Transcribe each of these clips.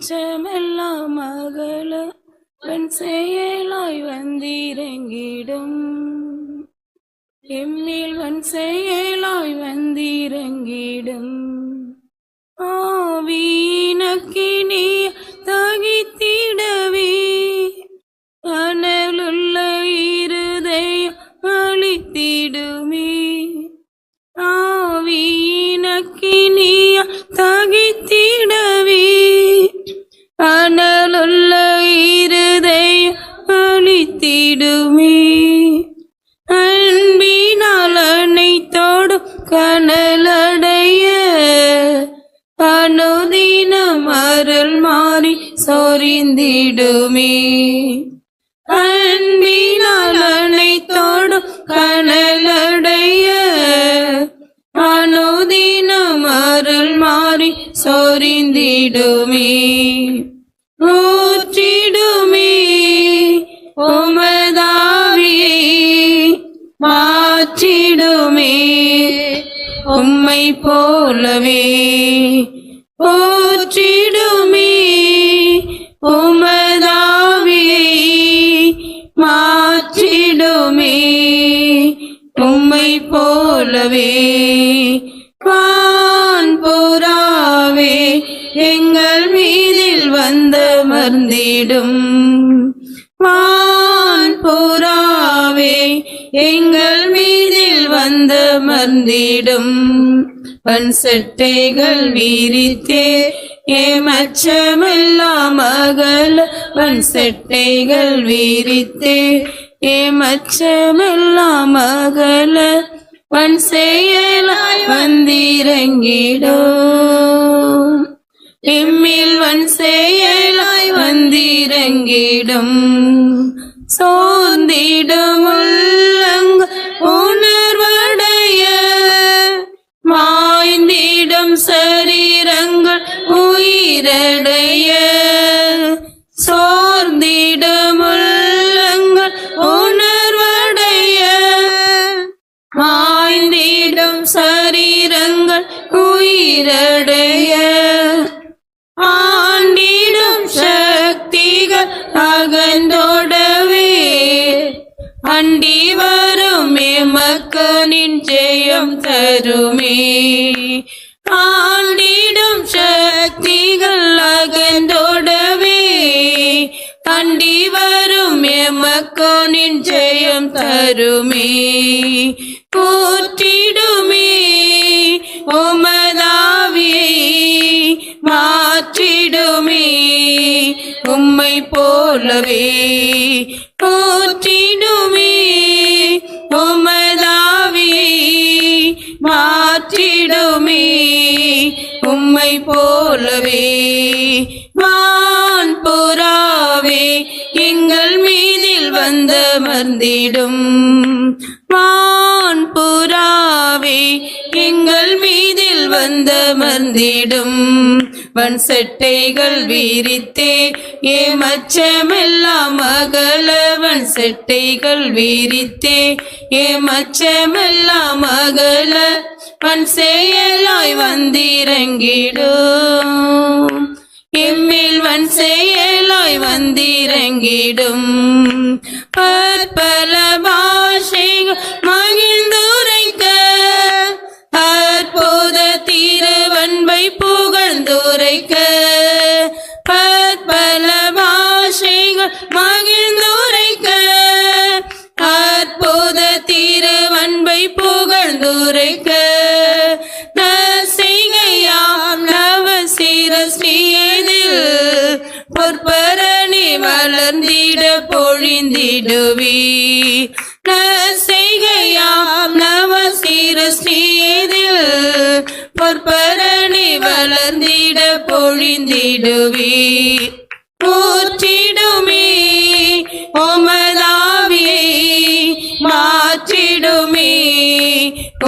மச்சமெல்லாம் மகள வன் செயலாய் வந்திறங்கிடும் எம்மில் வன் செயலாய் வந்திறங்கிடும் ஆவியினக்கினி தகித்திடவே அனலுள்ள இருதயம் அளித்திடுமே ஆவியினக்கினி தகித்திடவே அனலுள்ள இருதயம் அளித்திடுமே அன்பினால் அனைத்தோடும் கனலடைய அனுதினம் அருள் மாறி சொரிந்திடுமே அன்பினால் அனைத்தோடும் கனலடைய அனுதினம் அருள் மாறி சொரிந்திடுமே ஊற்றிடுமே உமதாவியை மாற்றிடுமே உம்மை போலவே போற்றிடுமே உமதாவியை மாற்றிடுமே உம்மை போலவே வான்புறாவே எங்கள் மீதில் வந்தமர்ந்திடும் வான்புறாவே எங்கள் மீதில் வந்தமர்ந்திடும் வன் செட்டைகள் வீரித்தே ஏமச்சமெல்லாம் அகல வன் செட்டைகள் வீரித்தே ஏமச்சமெல்லாம் அகல வன் செயலாய் வந்திறங்கிடும் எம்மில் வன் செயலாய் வந்திறங்கிடும் சோர்ந்திடும் உள்ளங்க உணர்வடைய மாய்ந்திடும் சரீரங்கள் உயிரடைய சோர்ந்திடும் உள்ளங்கள் உணர்வடைய மாய்ந்திடும் சரீரங்கள் உயிரடைய ஆண்டிடும் சக்திகள் அகந்தோடவே அண்டி வரும் எமக்கு நிச்சயம் தருமே ஆண்டிடும் சக்திகள் அகந்தோடவே அண்டி வரும் எமக்கு நிச்சயம் தருமே போற்றிடுமே உமதாவியை மாற்றிடுமே உம்மை போலவே போற்றிடுமே உமதாவியை மாற்றிடுமே உம்மை போலவே வான்புறாவே எங்கள் மீதில் வந்தமர்ந்திடும் வான்புறாவே எங்கள் மீதில் வந்தமர்ந்திடும் வன் செட்டைகள் வீரித்தே ஏமச்சமெல்லாம் அகல வன் செட்டைகள் வீரித்தே ஏமச்சமெல்லாம் அகல வன் செயலாய் வந்திறங்கிடும் எம்மில் வன் செயலாய் வந்திறங்கிடும் பற்பல பாஷைகள் மகிழ்ந்துரைக்க அற்புத திருவன்பை புகழ்ந்துரைக்க பற்பல பாஷைகள் மகிழ்ந்துரைக்க அற்புத திருவன்பை புகழ்ந்துரைக்க நசைகையாம் நவ சிரஸ்ரீதில் பொற்பரணி வளர்ந்திட பொழிந்திடுவி நசைகையாம் நவ சிரஸ்ரீதில் பொற்பரணி வளர்ந்திட பொழிந்திடுவி போற்றிடுமே உமதாவியை மாற்றிடுமே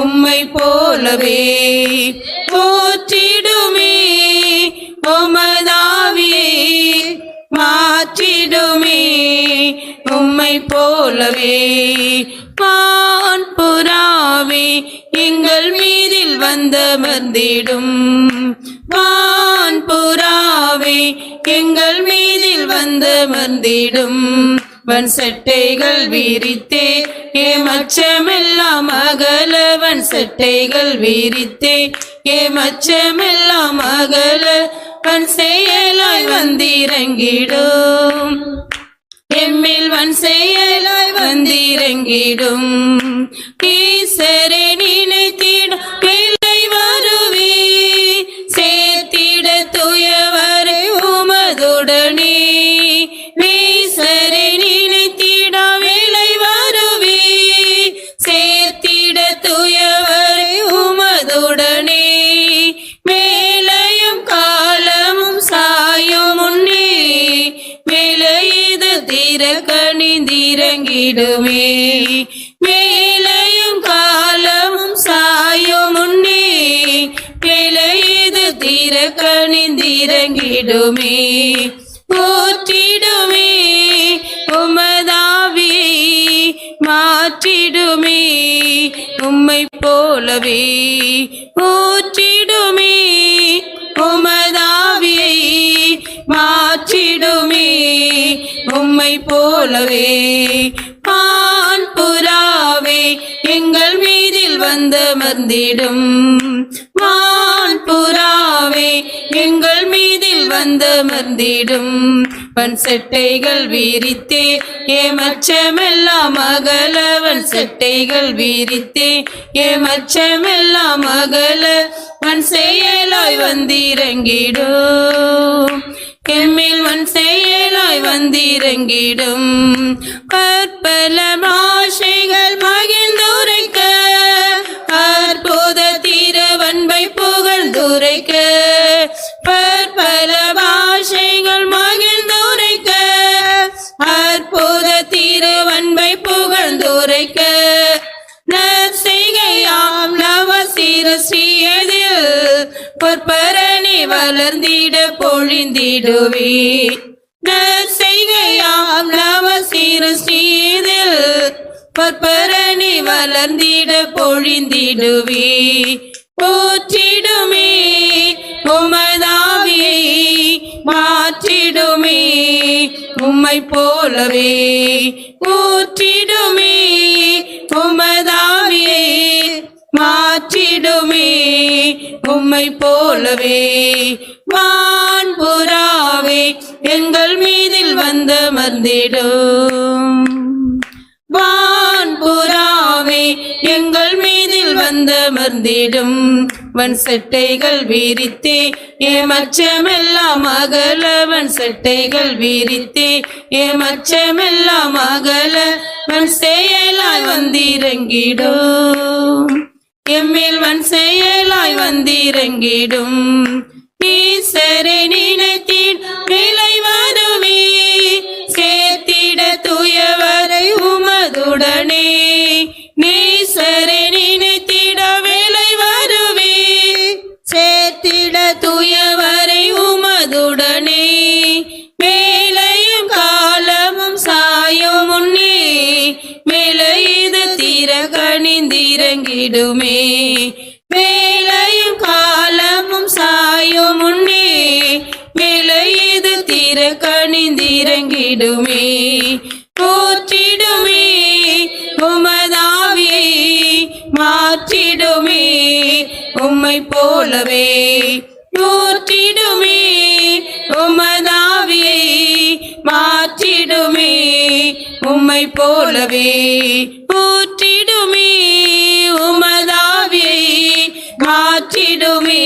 உம்மை போலவே போற்றிடுமே உமதாவியை மாற்றிடுமே உம்மை போலவே வான்புறாவே எங்கள் மீதில் வந்தமர்ந்திடும் வான்புறாவே எங்கள் மீதில் வந்தமர்ந்திடும் வன் சட்டைகள் விரித்தே ஏமச்சமெல்லாம் அகல வன் சட்டைகள் விரித்தே ஏமச்சமெல்லாம் அகல வன் செயலாய் வந்திறங்கிடும் எம்மில் வன் செயலாய் வந்திறங்கிடும் ஈசரே நினைத்திட பிள்ளை வருவே சேர்த்திட துயவரை உமதுடனே ஈசரே நினைத்திட விளை வருவே சேர்த்திட துயவரை உமதுடனே மேலையும் காலமும் சாயும் முன்னே மேலைது திறக்கணிந்திறங்கிடுமே மேலையும் காலமும் சாயும் முன்னே மேலைது திறக்கணிந்திறங்கிடுமே ஊற்றிடுமே உமதாவியை மாற்றிடுமே உம்மை போலவே ஊற்றிடுமே உமதாவியை மாற்றிடுமே உம்மை போலவே வான்புறாவே எங்கள் மீதில் வந்தமர்ந்திடும் வான்புறாவே எங்கள் மீதில் வந்தமர்ந்திடும் வன் செட்டைகள் வீரித்தே ஏமச்சமெல்லாம் அகல வன் செட்டைகள் வீரித்தே ஏமச்சமெல்லாம் அகல வன் செயலாய் வந்திறங்கிடும் எம்மில் வன் செயலாய் வந்திறங்கிடும் பற்பல பாஷைகள் மகிழ்ந்துரைக்க அற்புத திருவன்பை புகழ்ந்துரைக்க பற்பல பாஷைகள் மகிழ்ந்துரைக்க அற்புத திருவன்பை புகழ்ந்துரைக்க நற்செய்கையாம் நவசீர ஸ்ரீயதில் பொற்பரணி வளர்ந்திட பொழிந்திடுவே நற்செய்கையாம் நவசீர ஸ்ரீயதில் பொற்பரணி வளர்ந்திட பொழிந்திடுவே போற்றிடுமே உமதாவியை மாற்றிடுமே உம்மை போலவே ஊற்றிடுமே உமதாவியை மாற்றிடுமே உம்மை போலவே வான்புறாவே எங்கள் மீதில் வந்தமர்ந்திடும் வான்புறாவே எங்கள் மீதில் வந்தமர்ந்திடும் வன் செட்டைகள் வீரித்தே ஏமச்சமெல்லாம் அகல வன் செட்டைகள் வீரித்தே ஏமச்சமெல்லாம் அகல வன் செயலாய் வந்திறங்கிடும் எம்மில் வன் செயலாய் வந்திறங்கிடும் ஈசரே நினைத்திட விளை வருவே சேர்த்திட துயவரை உமதுடனே நீசரே நினைத்திட விளை வருவே சேர்த்திட துயவரை உமதுடனே மேலையும் காலமும் சாயும் முன்னே மேலைது திறக்கணிந்திறங்கிடுமே மேலையும் காலமும் சாயும் முன்னே மேலைது திறக்கணிந்திறங்கிடுமே போற்றிடுமே உமதாவியை மாற்றிடுமே உம்மை போலவே ஊற்றிடுமே உமதாவியை மாற்றிடுமே உம்மை போலவே ஊற்றிடுமே உமதாவியை மாற்றிடுமே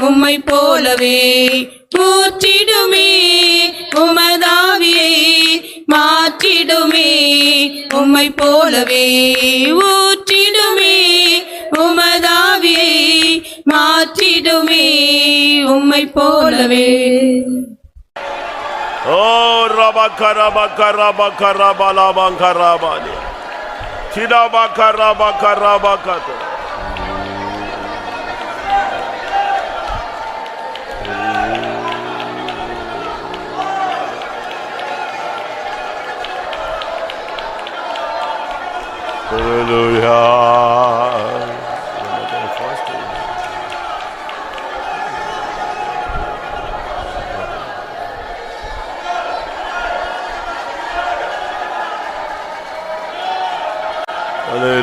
உம்மை போலவே ஊற்றிடுமே உமதாவியை மாற்றிடுமே உம்மை போலவே ஊற்றிடுமே உமதாவியை மாற்றிடுமே உம்மை போலவே. ஓ ரபகரபகரபகரபலபகரபலி சிடபகரபகரபகர Hallelujah.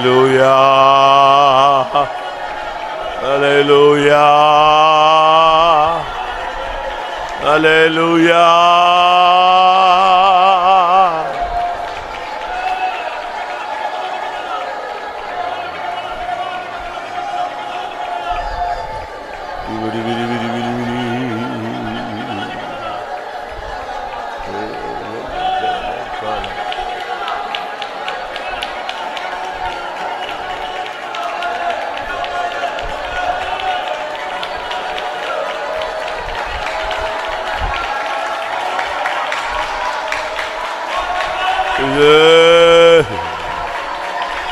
Hallelujah. Hallelujah. Hallelujah.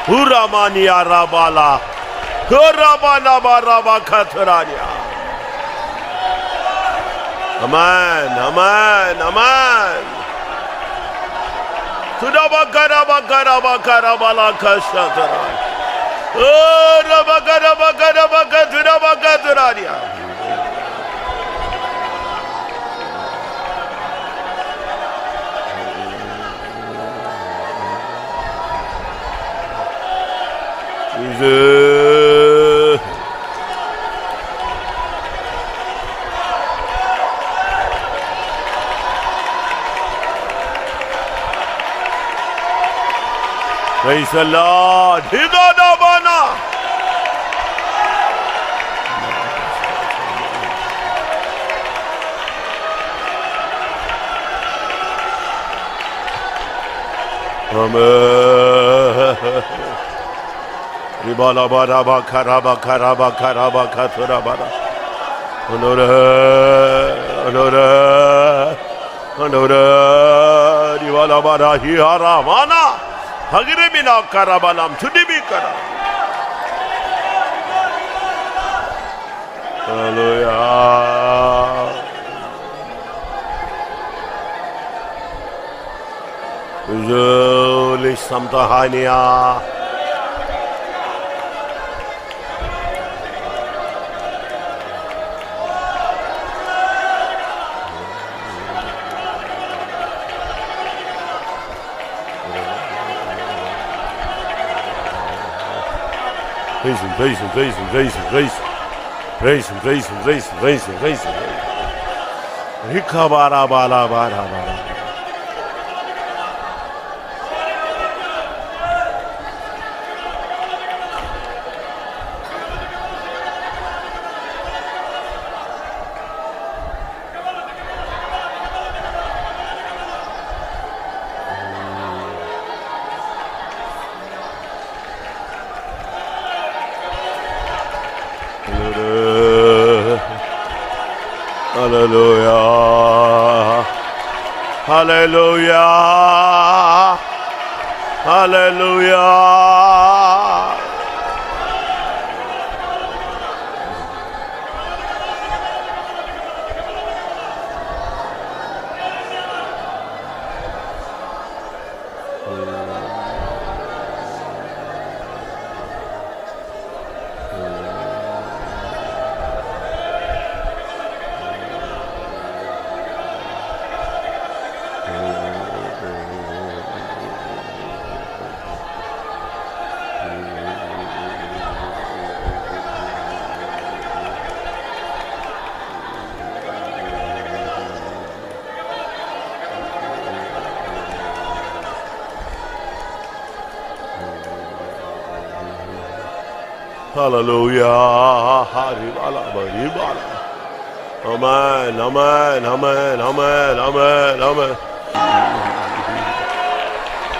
Uramania Rabala. Kurabana Baraba Katrania. Amen, amen, amen. Tudabakarabakarabala Kashatara. Oh, Rabakarabakarabakatrania. Jesus. Praise the Lord. Hidodabana. Amen. Ribala baraba karaba karaba karaba katura bara. Honora, honora, honora. Ribala bara hihara mana. Hagire mina karabalam tudibi kara. Hallelujah. Zoli samtahania. Praise him, praise him, praise him, praise him, praise him. Praise him, praise him, praise him, praise him, praise him. Hikabara bara bara bara. Hallelujah. Hallelujah. Hallelujah. Hallelujah. Haribala, haribala. Amen, amen, amen, amen, amen, amen.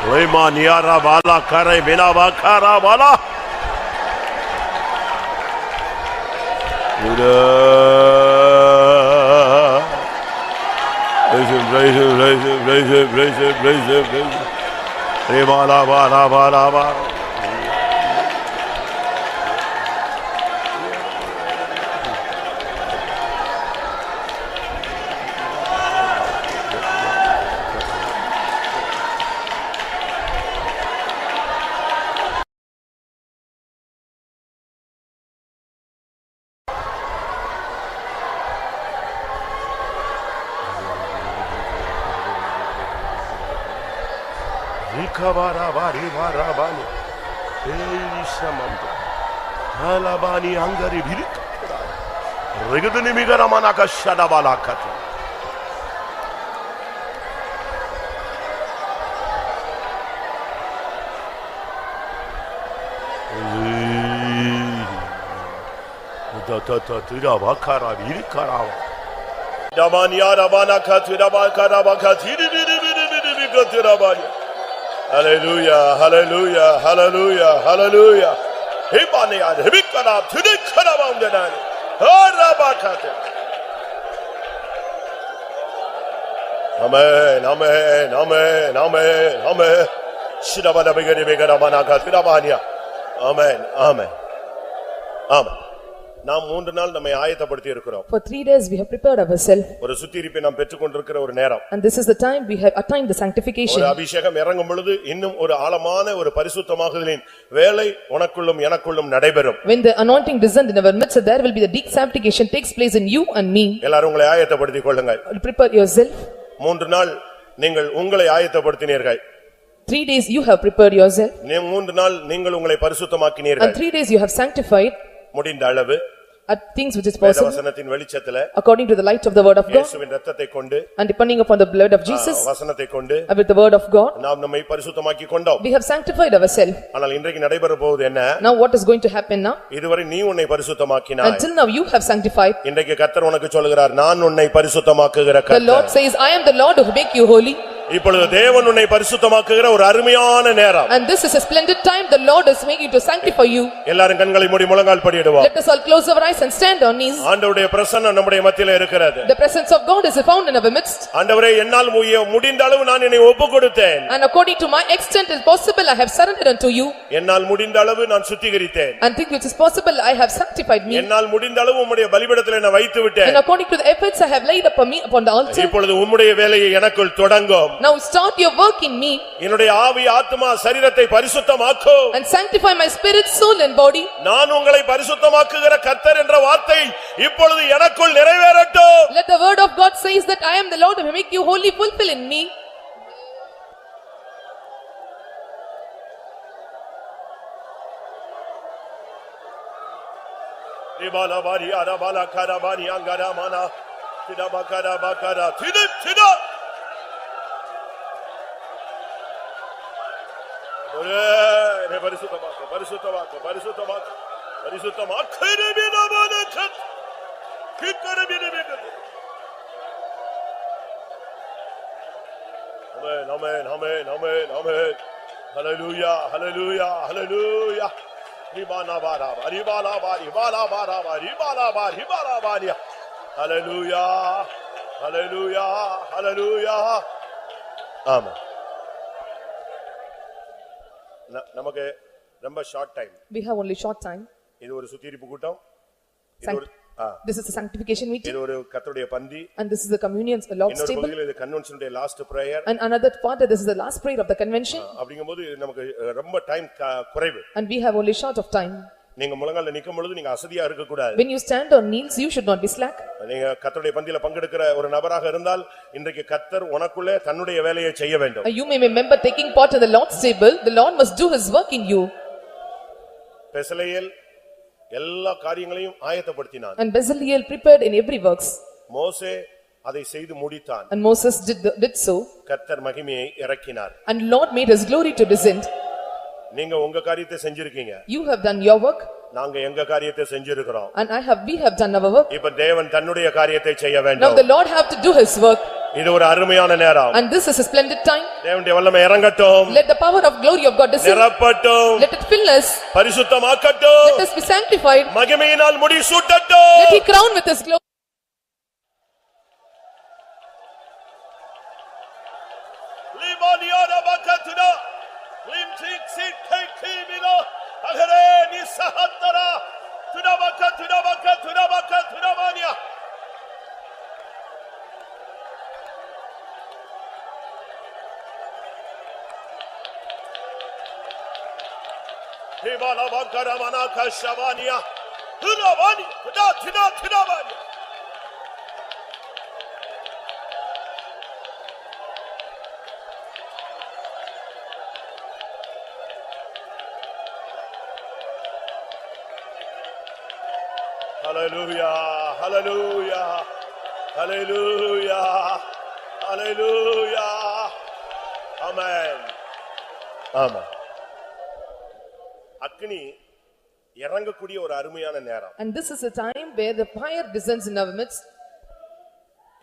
Remaniara bala kare bina bakara bala. Praise him, praise him, praise him, praise him, praise him, praise him, praise him. Remala bala bala bala. Rikabara bari bara bali. Elishamando. Alabani angari birikatira. Reguduni migaramana kashada balakati. Tira bakara birikara. Damania rabana katira bakara bakatiri birikatira bani. Hallelujah, hallelujah, hallelujah, hallelujah. Hibania hibikara tidikara bamdani. Harabakate. Amen, amen, amen, amen, amen. Shidabada begari begara manaka tidabania. Amen, amen, amen. நாம் 3 நாள் நம்மை ஆயத்தப்படுத்தி இருக்கிறோம். For 3 days we have prepared ourselves. ஒரு சுத்திகரிப்பை நாம் பெற்றுக்கொண்டிருக்கிற ஒரு நேரம். And this is the time we have attained the sanctification. ஒரு அபிஷேகம் இறங்கும் பொழுது இன்னும் ஒரு ஆழமான ஒரு பரிசுத்தமாகுதலின் வேலை உனக்குள்ளும் எனக்குள்ளும் நடைபெறும். When the anointing descends in our midst, there will be the deep sanctification takes place in you and me. எல்லாரும் உங்களை ஆயத்தப்படுத்திக் கொள்ளுங்கள். Prepare yourself. 3 நாள் நீங்கள் உங்களை ஆயத்தப்படுத்தினீர்கள். 3 days you have prepared yourself. 3 நாள் நீங்கள் உங்களை பரிசுத்தமாக்கினீர்கள். And 3 days you have sanctified. முடிந்த அளவு at things which is possible வசனத்தின் வெளிச்சத்திலே according to the light of the word of God இயேசுவின் இரத்தத்தை கொண்டு and depending upon the blood of Jesus வசனத்தை கொண்டு and with the word of God நாம் நம்மை பரிசுத்தமாக்கி கொண்டோம். we have sanctified ourselves. ஆனால் இன்றைக்கு நடைபெற போவது என்ன? Now what is going to happen now? இதுவரை நீ உன்னை பரிசுத்தமாக்கினாய். Until now you have sanctified. இன்றைக்கு கர்த்தர் உனக்கு சொல்கிறார், நான் உன்னை பரிசுத்தமாக்குகிற கர்த்தர். The Lord says, I am the Lord who make you holy. இப்பொழுது தேவன் உன்னை பரிசுத்தமாக்குகிற ஒரு அருமையான நேரம். And this is a splendid time the Lord is making to sanctify you. எல்லாரும் கண்களை மூடி முழங்கால் படியிடுவோம். Let us all close our eyes and stand on knees. ஆண்டவருடைய பிரசன்னம் நம்முடைய மத்தியிலே இருக்கிறது. The presence of God is found in our midst. ஆண்டவரே, என்னால் முடிந்த அளவு நான் என்னை ஒப்புக்கொடுத்தேன். And according to my extent is possible I have surrendered unto you. என்னால் முடிந்த அளவு நான் சுத்திகரித்தேன். And think which is possible I have sanctified me. என்னால் முடிந்த அளவு உம்முடைய பலிபீடத்திலே நான் வைத்து விட்டேன். And according to the efforts I have laid upon me upon the altar. இப்பொழுது உம்முடைய வேலையை எனக்குள் தொடங்கும். Now start your work in me. என்னுடைய ஆவி ஆத்துமா சரீரத்தை பரிசுத்தமாக்கும். And sanctify my spirit, soul and body. நான் உங்களை பரிசுத்தமாக்குகிற கர்த்தர் என்ற வார்த்தை இப்பொழுது எனக்குள் நிறைவேறட்டும். Let the word of God says that I am the Lord who will make you holy, fulfill in me. Ribala bari arabala karabani angara mana tidabakara bakara tida Ore பரிசுத்தமாக்கு பரிசுத்தமாக்கு பரிசுத்தமாக்கு பரிசுத்தமாக்கு ரபினமனகத் கிக்கரபினமனகத் Amen amen amen amen amen Hallelujah hallelujah hallelujah Ribana bara ribala bari bala bara ribala bari ribala bari Hallelujah hallelujah hallelujah Amen நமக்கு ரொம்ப short time. We have only short time. இது ஒரு சுத்திகரிப்பு கூட்டம். This is a sanctification meeting. இது ஒரு கர்த்தருடைய பந்தி. And this is the communion's Lord's table. இன்னொரு இது கன்வென்ஷனுடைய last prayer. And another part this is the last prayer of the convention. அப்படிங்கும்போது நமக்கு ரொம்ப டைம் குறைவு. And we have only short of time. நீங்க முழங்கால்ல நிக்கும் பொழுது நீங்க அசதியா இருக்க கூடாது. When you stand on knees you should not be slack. நீங்க கர்த்தருடைய பந்தியில பங்கெடுக்கிற ஒரு நபராக இருந்தால் இன்றைக்கு கர்த்தர் உனக்குள்ளே தன்னுடைய வேலையை செய்ய வேண்டும். You may remember taking part in the Lord's table. The Lord must do his work in you. பெசலேயேல் எல்லா காரியங்களையும் ஆயத்தப்படுத்தினான். And Bezaleel prepared in every works. மோசே அதை செய்து முடித்தான். And Moses did so. கர்த்தர் மகிமையை இறக்கினார். And Lord made his glory to descend. நீங்க உங்க காரியத்தை செஞ்சிருக்கீங்க. You have done your work. நாங்க எங்க காரியத்தை செஞ்சிருக்கிறோம். And we have done our work. இப்ப தேவன் தன்னுடைய காரியத்தை செய்ய வேண்டும். Now the Lord have to do his work. இது ஒரு அருமையான நேரம். And this is a splendid time. தேவனுடைய வல்லமை இறங்கட்டும். Let the power of glory of God descend. நிரப்பட்டும். Let it fill us. பரிசுத்தமாக்கட்டும். Let us be sanctified. மகிமையினால் முடி சூட்டட்டும். Let he crown with his glory. லிமானியானா பக்கத்துனா லிம்சிக் சிக் கைகிமினோ அகரே நிசஹத்தரா துனபக்கத்துனமானியா Hibala bakaramana kashavania Tunavani Tunavani Hallelujah, hallelujah, hallelujah, hallelujah. Amen. Amen. அக்கினி இறங்கக்கூடிய ஒரு அருமையான நேரம். And this is a time where the fire descends in our midst.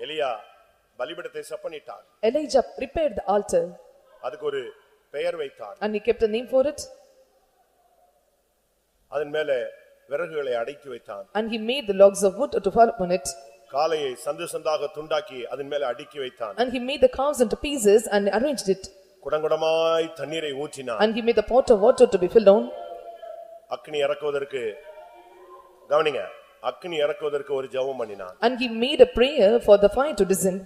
எலியா பலிபீடத்தை செப்பனிட்டான். Elijah prepared the altar. அதுக்கு ஒரு பெயர் வைத்தான். And he kept a name for it. அதன் மேலே விறகுகளை அடுக்கி வைத்தான். And he made the logs of wood to fall upon it. காளையை சந்து சந்தாக துண்டாக்கி அதன் மேலே அடுக்கி வைத்தான். And he made the calves into pieces and arranged it. குடங்குடமாய் தண்ணீரை ஊற்றினான். And he made the pot of water to be filled down. அக்கினி இறக்குவதற்கு கவனிங்க, அக்கினி இறக்குவதற்கு ஒரு ஜெபம் பண்ணினான். And he made a prayer for the fire to descend.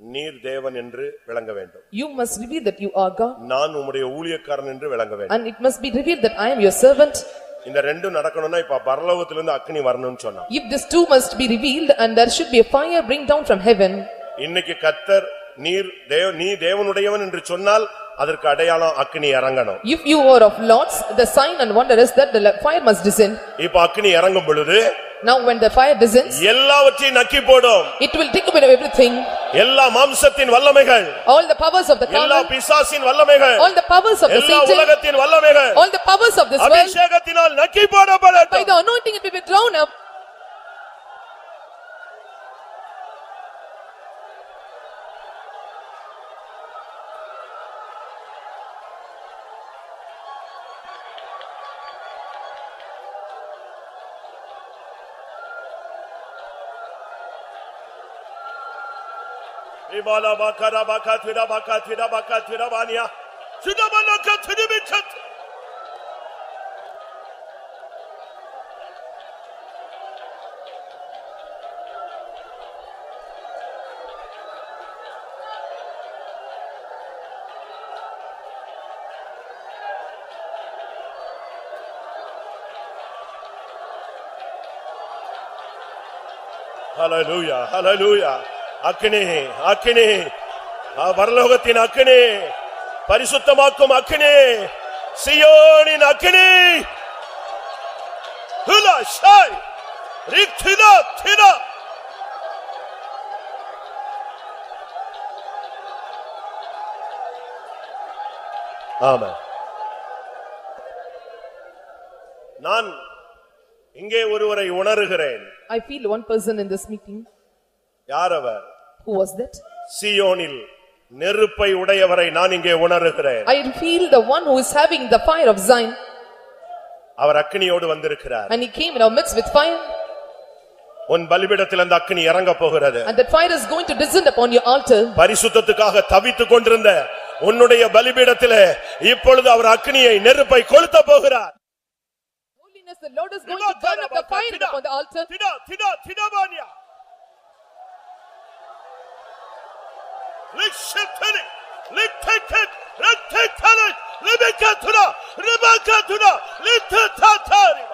நீர் தேவன் என்று விளங்க வேண்டும். You must reveal that you are God. நான் உம்முடைய ஊழியக்காரன் என்று விளங்க வேண்டும். And it must be revealed that I am your servant. இந்த ரெண்டும் நடக்கணும்னா இப்ப பரலோகத்திலிருந்து அக்கினி வரணும்னு சொன்னான். If these two must be revealed and there should be a fire bring down from heaven. இன்னைக்கு கர்த்தர் நீ தேவனுடையவன் என்று சொன்னால் அதற்கு அடையாளம் அக்கினி இறங்கணும். If you are of Lord's, the sign and wonder is that the fire must descend. இப்ப அக்கினி இறங்கும் பொழுது Now when the fire descends, எல்லாவற்றையும் நக்கி போடும். it will take away everything. எல்லா மாம்சத்தின் வல்லமைகள், All the powers of the எல்லா carnal, பிசாசின் வல்லமைகள், all the powers of the எல்லா Satan, உலகத்தின் வல்லமைகள், all the powers of this world, அபிஷேகத்தினால் Nakki by போடப்படட்டும். the anointing it will be drawn up. Ibala bakara bakatira bakatira bakatira bania. Sidamana katiri bikat. Hallelujah, hallelujah. அக்கினி அக்கினி பரலோகத்தின் அக்கினி, பரிசுத்தமாக்கும் அக்கினி, சீயோனின் அக்கினி. Hula ஷாய் ரிக்திதா திதா. ஆமென். நான் இங்கே ஒருவரை உணர்கிறேன். I feel one person in this meeting. யார் அவர்? Who was that? சீயோனில் நெருப்பை உடையவரை நான் இங்கே உணர்கிறேன். I feel the one who is having the fire of Zion. அவர் அக்கினியோடு வந்திருக்கிறார். And he came in our midst with fire. உன் பலிபீடத்தில் அந்த அக்கினி இறங்க போகிறது. And that fire is going to descend upon your altar. பரிசுத்தத்துக்காக தவித்துக் கொண்டிருந்த உன்னுடைய பலிபீடத்திலே இப்பொழுது அவர் அக்கினியை நெருப்பை கொளுத்த போகிறார். Holiness, the Lord is going to burn up the fire upon the altar. திடா திடா திடாபானியா. லிக்ஷித்தனி லிக்தெக்கத் ரத்தெக்கலை லிபெக்கத்துனா ரிபக்கத்துனா லித்ததாரி.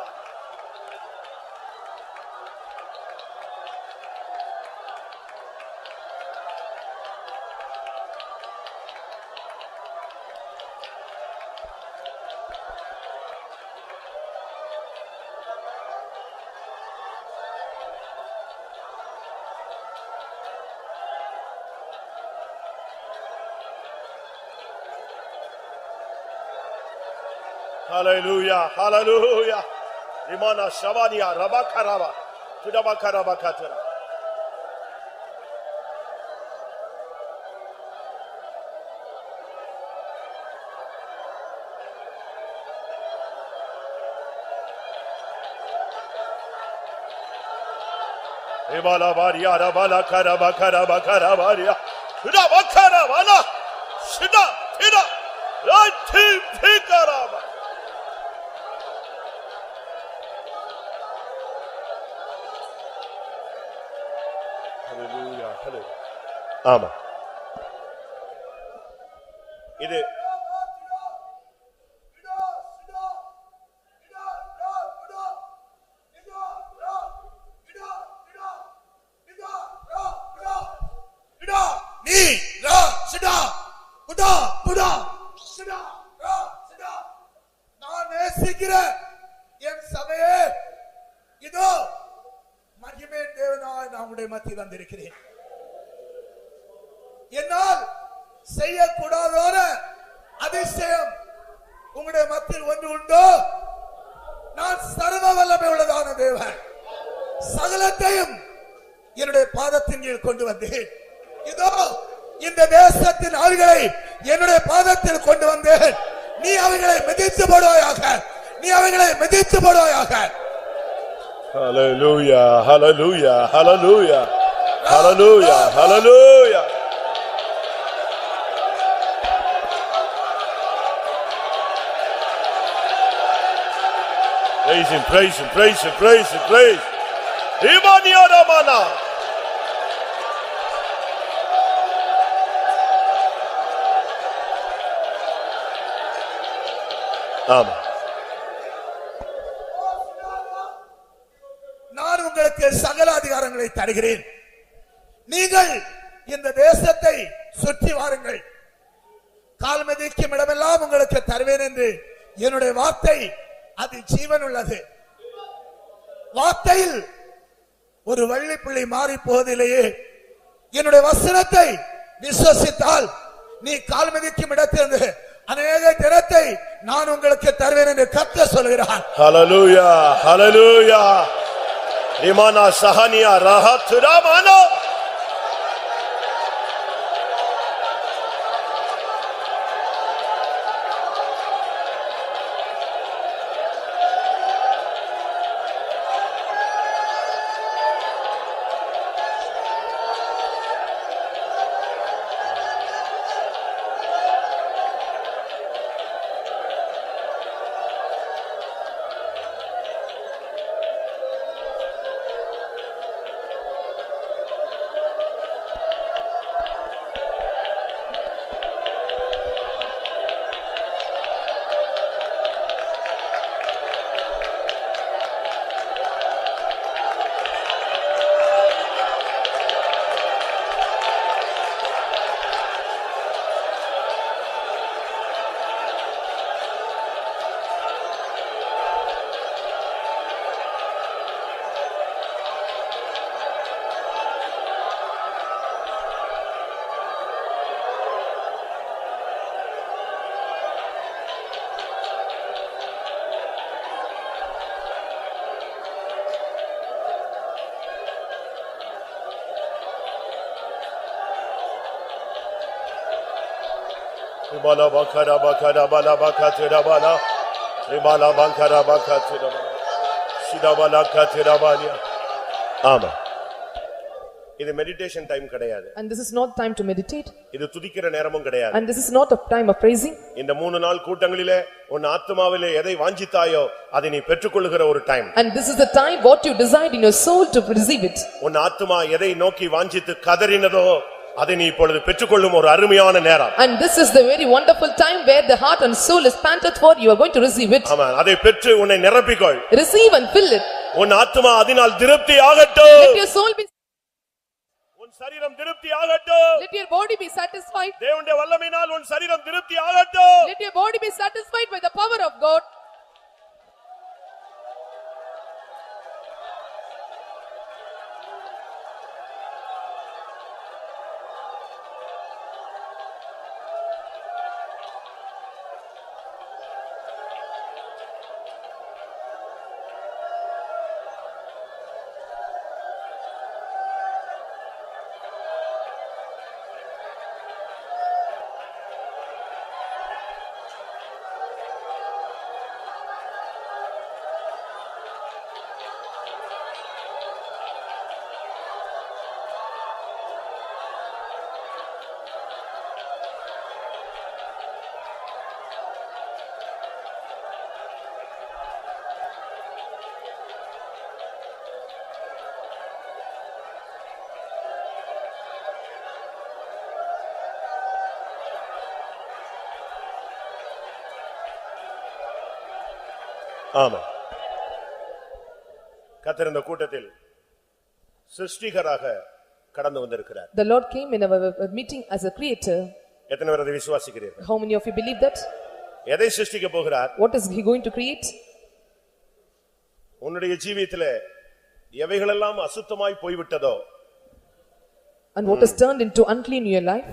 Hallelujah, hallelujah. Rimana Shavania Rabakarava Tudabakarabakatara. Rimala Varia Rabala Karabakarabakaravaria Tudabakaravana Shida Tida Rati Pikaraba. ஆமா, இது நான் நேசிக்கிற என் சபையே இதோ கிருபையாய் நான் உடைய மத்தியில் வந்திருக்கிறேன். என்னால் செய்யக்கூடாத அதிசயம் உங்களுடைய மத்தியில் ஒன்று உண்டோ? நான் சர்வ வல்லமை உள்ளதான தேவன், சகலத்தையும் என்னுடைய பாதத்தின் கீழ் கொண்டு வந்தேன். இதோ இந்த தேசத்தின் ஆவிகளை என்னுடைய பாதத்தில் கொண்டு வந்தேன். நீ அவைகளை மிதித்து போடுவாயாக, நீ அவைகளை மிதித்து போடுவாயாக. Hallelujah, hallelujah, hallelujah, hallelujah, hallelujah. Praise him, praise him, praise him, praise him, praise. Imania Ramana. ஆமா. நான் உங்களுக்கு சகல அதிகாரங்களை தருகிறேன். நீங்கள் இந்த தேசத்தை சுற்றி வாருங்கள். கால் மிதிக்கும் இடமெல்லாம் உங்களுக்கு தருவேன் என்று என்னுடைய வார்த்தை அது ஜீவன் உள்ளது. வார்த்தையில் ஒரு வள்ளி புள்ளி மாறி போவதிலேயே. என்னுடைய வசனத்தை விசுவசித்தால் நீ கால் மிதிக்கும் இடத்திலிருந்து அநேக தினத்தை நான் உங்களுக்கு தருவேன் என்று கர்த்தர் சொல்கிறார். ஹல்லேலூயா, ஹல்லேலூயா. ரிமானா சஹனியா ரஹத் ரமானா. Rimala bakara bakara bala bakatira bala. Rimala bakara bakatira bala. Shida bala katira bala. ஆமா. இது மெடிடேஷன் டைம் கிடையாது. And this is not time to meditate. இது துதிக்கிற நேரமும் கிடையாது. And this is not a time of praising. இந்த 3 நாள் கூட்டங்களிலே உன் ஆத்துமாவிலே எதை வாஞ்சித்தாயோ அதை நீ பெற்றுக்கொள்ளுகிற ஒரு time. And this is the time what you desired in your soul to receive it. உன் ஆத்துமா எதை நோக்கி வாஞ்சித்து கதறினதோ அதை நீ இப்பொழுது பெற்றுக்கொள்ளும் ஒரு அருமையான நேரம். And this is the very wonderful time where the heart and soul is panted for, you are going to receive it. ஆமென். அதை பெற்று உன்னை நிரப்பிக்கொள். Receive and fill it. உன் ஆத்துமா அதினால் திருப்தி ஆகட்டும். Let your soul be, உன் சரீரம் திருப்தி ஆகட்டும். let your body be satisfied. தேவனுடைய வல்லமையினால் உன் சரீரம் திருப்தி ஆகட்டும். Let your body be satisfied by the power of God. ஆமென். கர்த்தர் இந்த கூட்டத்தில் சிருஷ்டிகராக கடந்து வந்திருக்கிறார். The Lord came in our meeting as a creator. எத்தனை பேர் அதை விசுவாசிக்கிறீர்கள்? How many of you believe that? எதை சிருஷ்டிக்க போகிறார்? What is he going to create? உன்னுடைய ஜீவியத்திலே எவைகளெல்லாம் அசுத்தமாய் போய்விட்டதோ and what is turned into unclean in your life,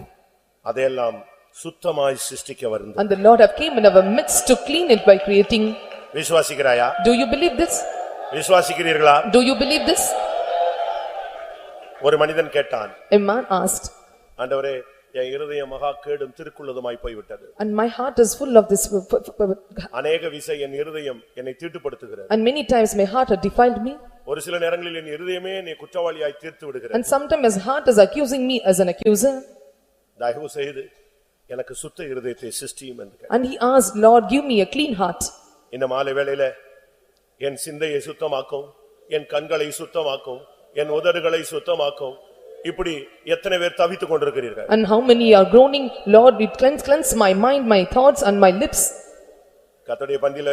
அதையெல்லாம் சுத்தமாய் சிருஷ்டிக்க வந்தது. and the Lord have came in our midst to clean it by creating. விசுவாசிக்கிறாயா? Do you believe this? விசுவாசிக்கிறீர்களா? Do you believe this? ஒரு மனிதன் கேட்டான், A man asked, ஆண்டவரே என் இருதயம் மகா கேடும் திருக்குள்ளதுமாய் போய்விட்டது. and my heart is full of this, அநேக விசை என் இருதயம் என்னை தீட்டுப்படுத்துகிறது. and many times my heart has defiled me, ஒரு சில நேரங்களில் என் இருதயமே என்னை குற்றவாளியாய் தீர்த்து விடுகிறது. and sometimes his heart is accusing me as an accuser. தயவு செய்து எனக்கு சுத்த இருதயத்தை சிருஷ்டியும் என்று கேட்டான். And he asked, Lord, give me a clean heart. இந்த மாலை வேளையில என் சிந்தையை சுத்தமாக்கும், என் கண்களை சுத்தமாக்கும், என் உதடுகளை சுத்தமாக்கும், இப்படி எத்தனை பேர் தவித்துக் கொண்டிருக்கிறீர்கள்? And how many are groaning, Lord, it cleanse my mind, my thoughts and my lips. கர்த்தருடைய பந்தியில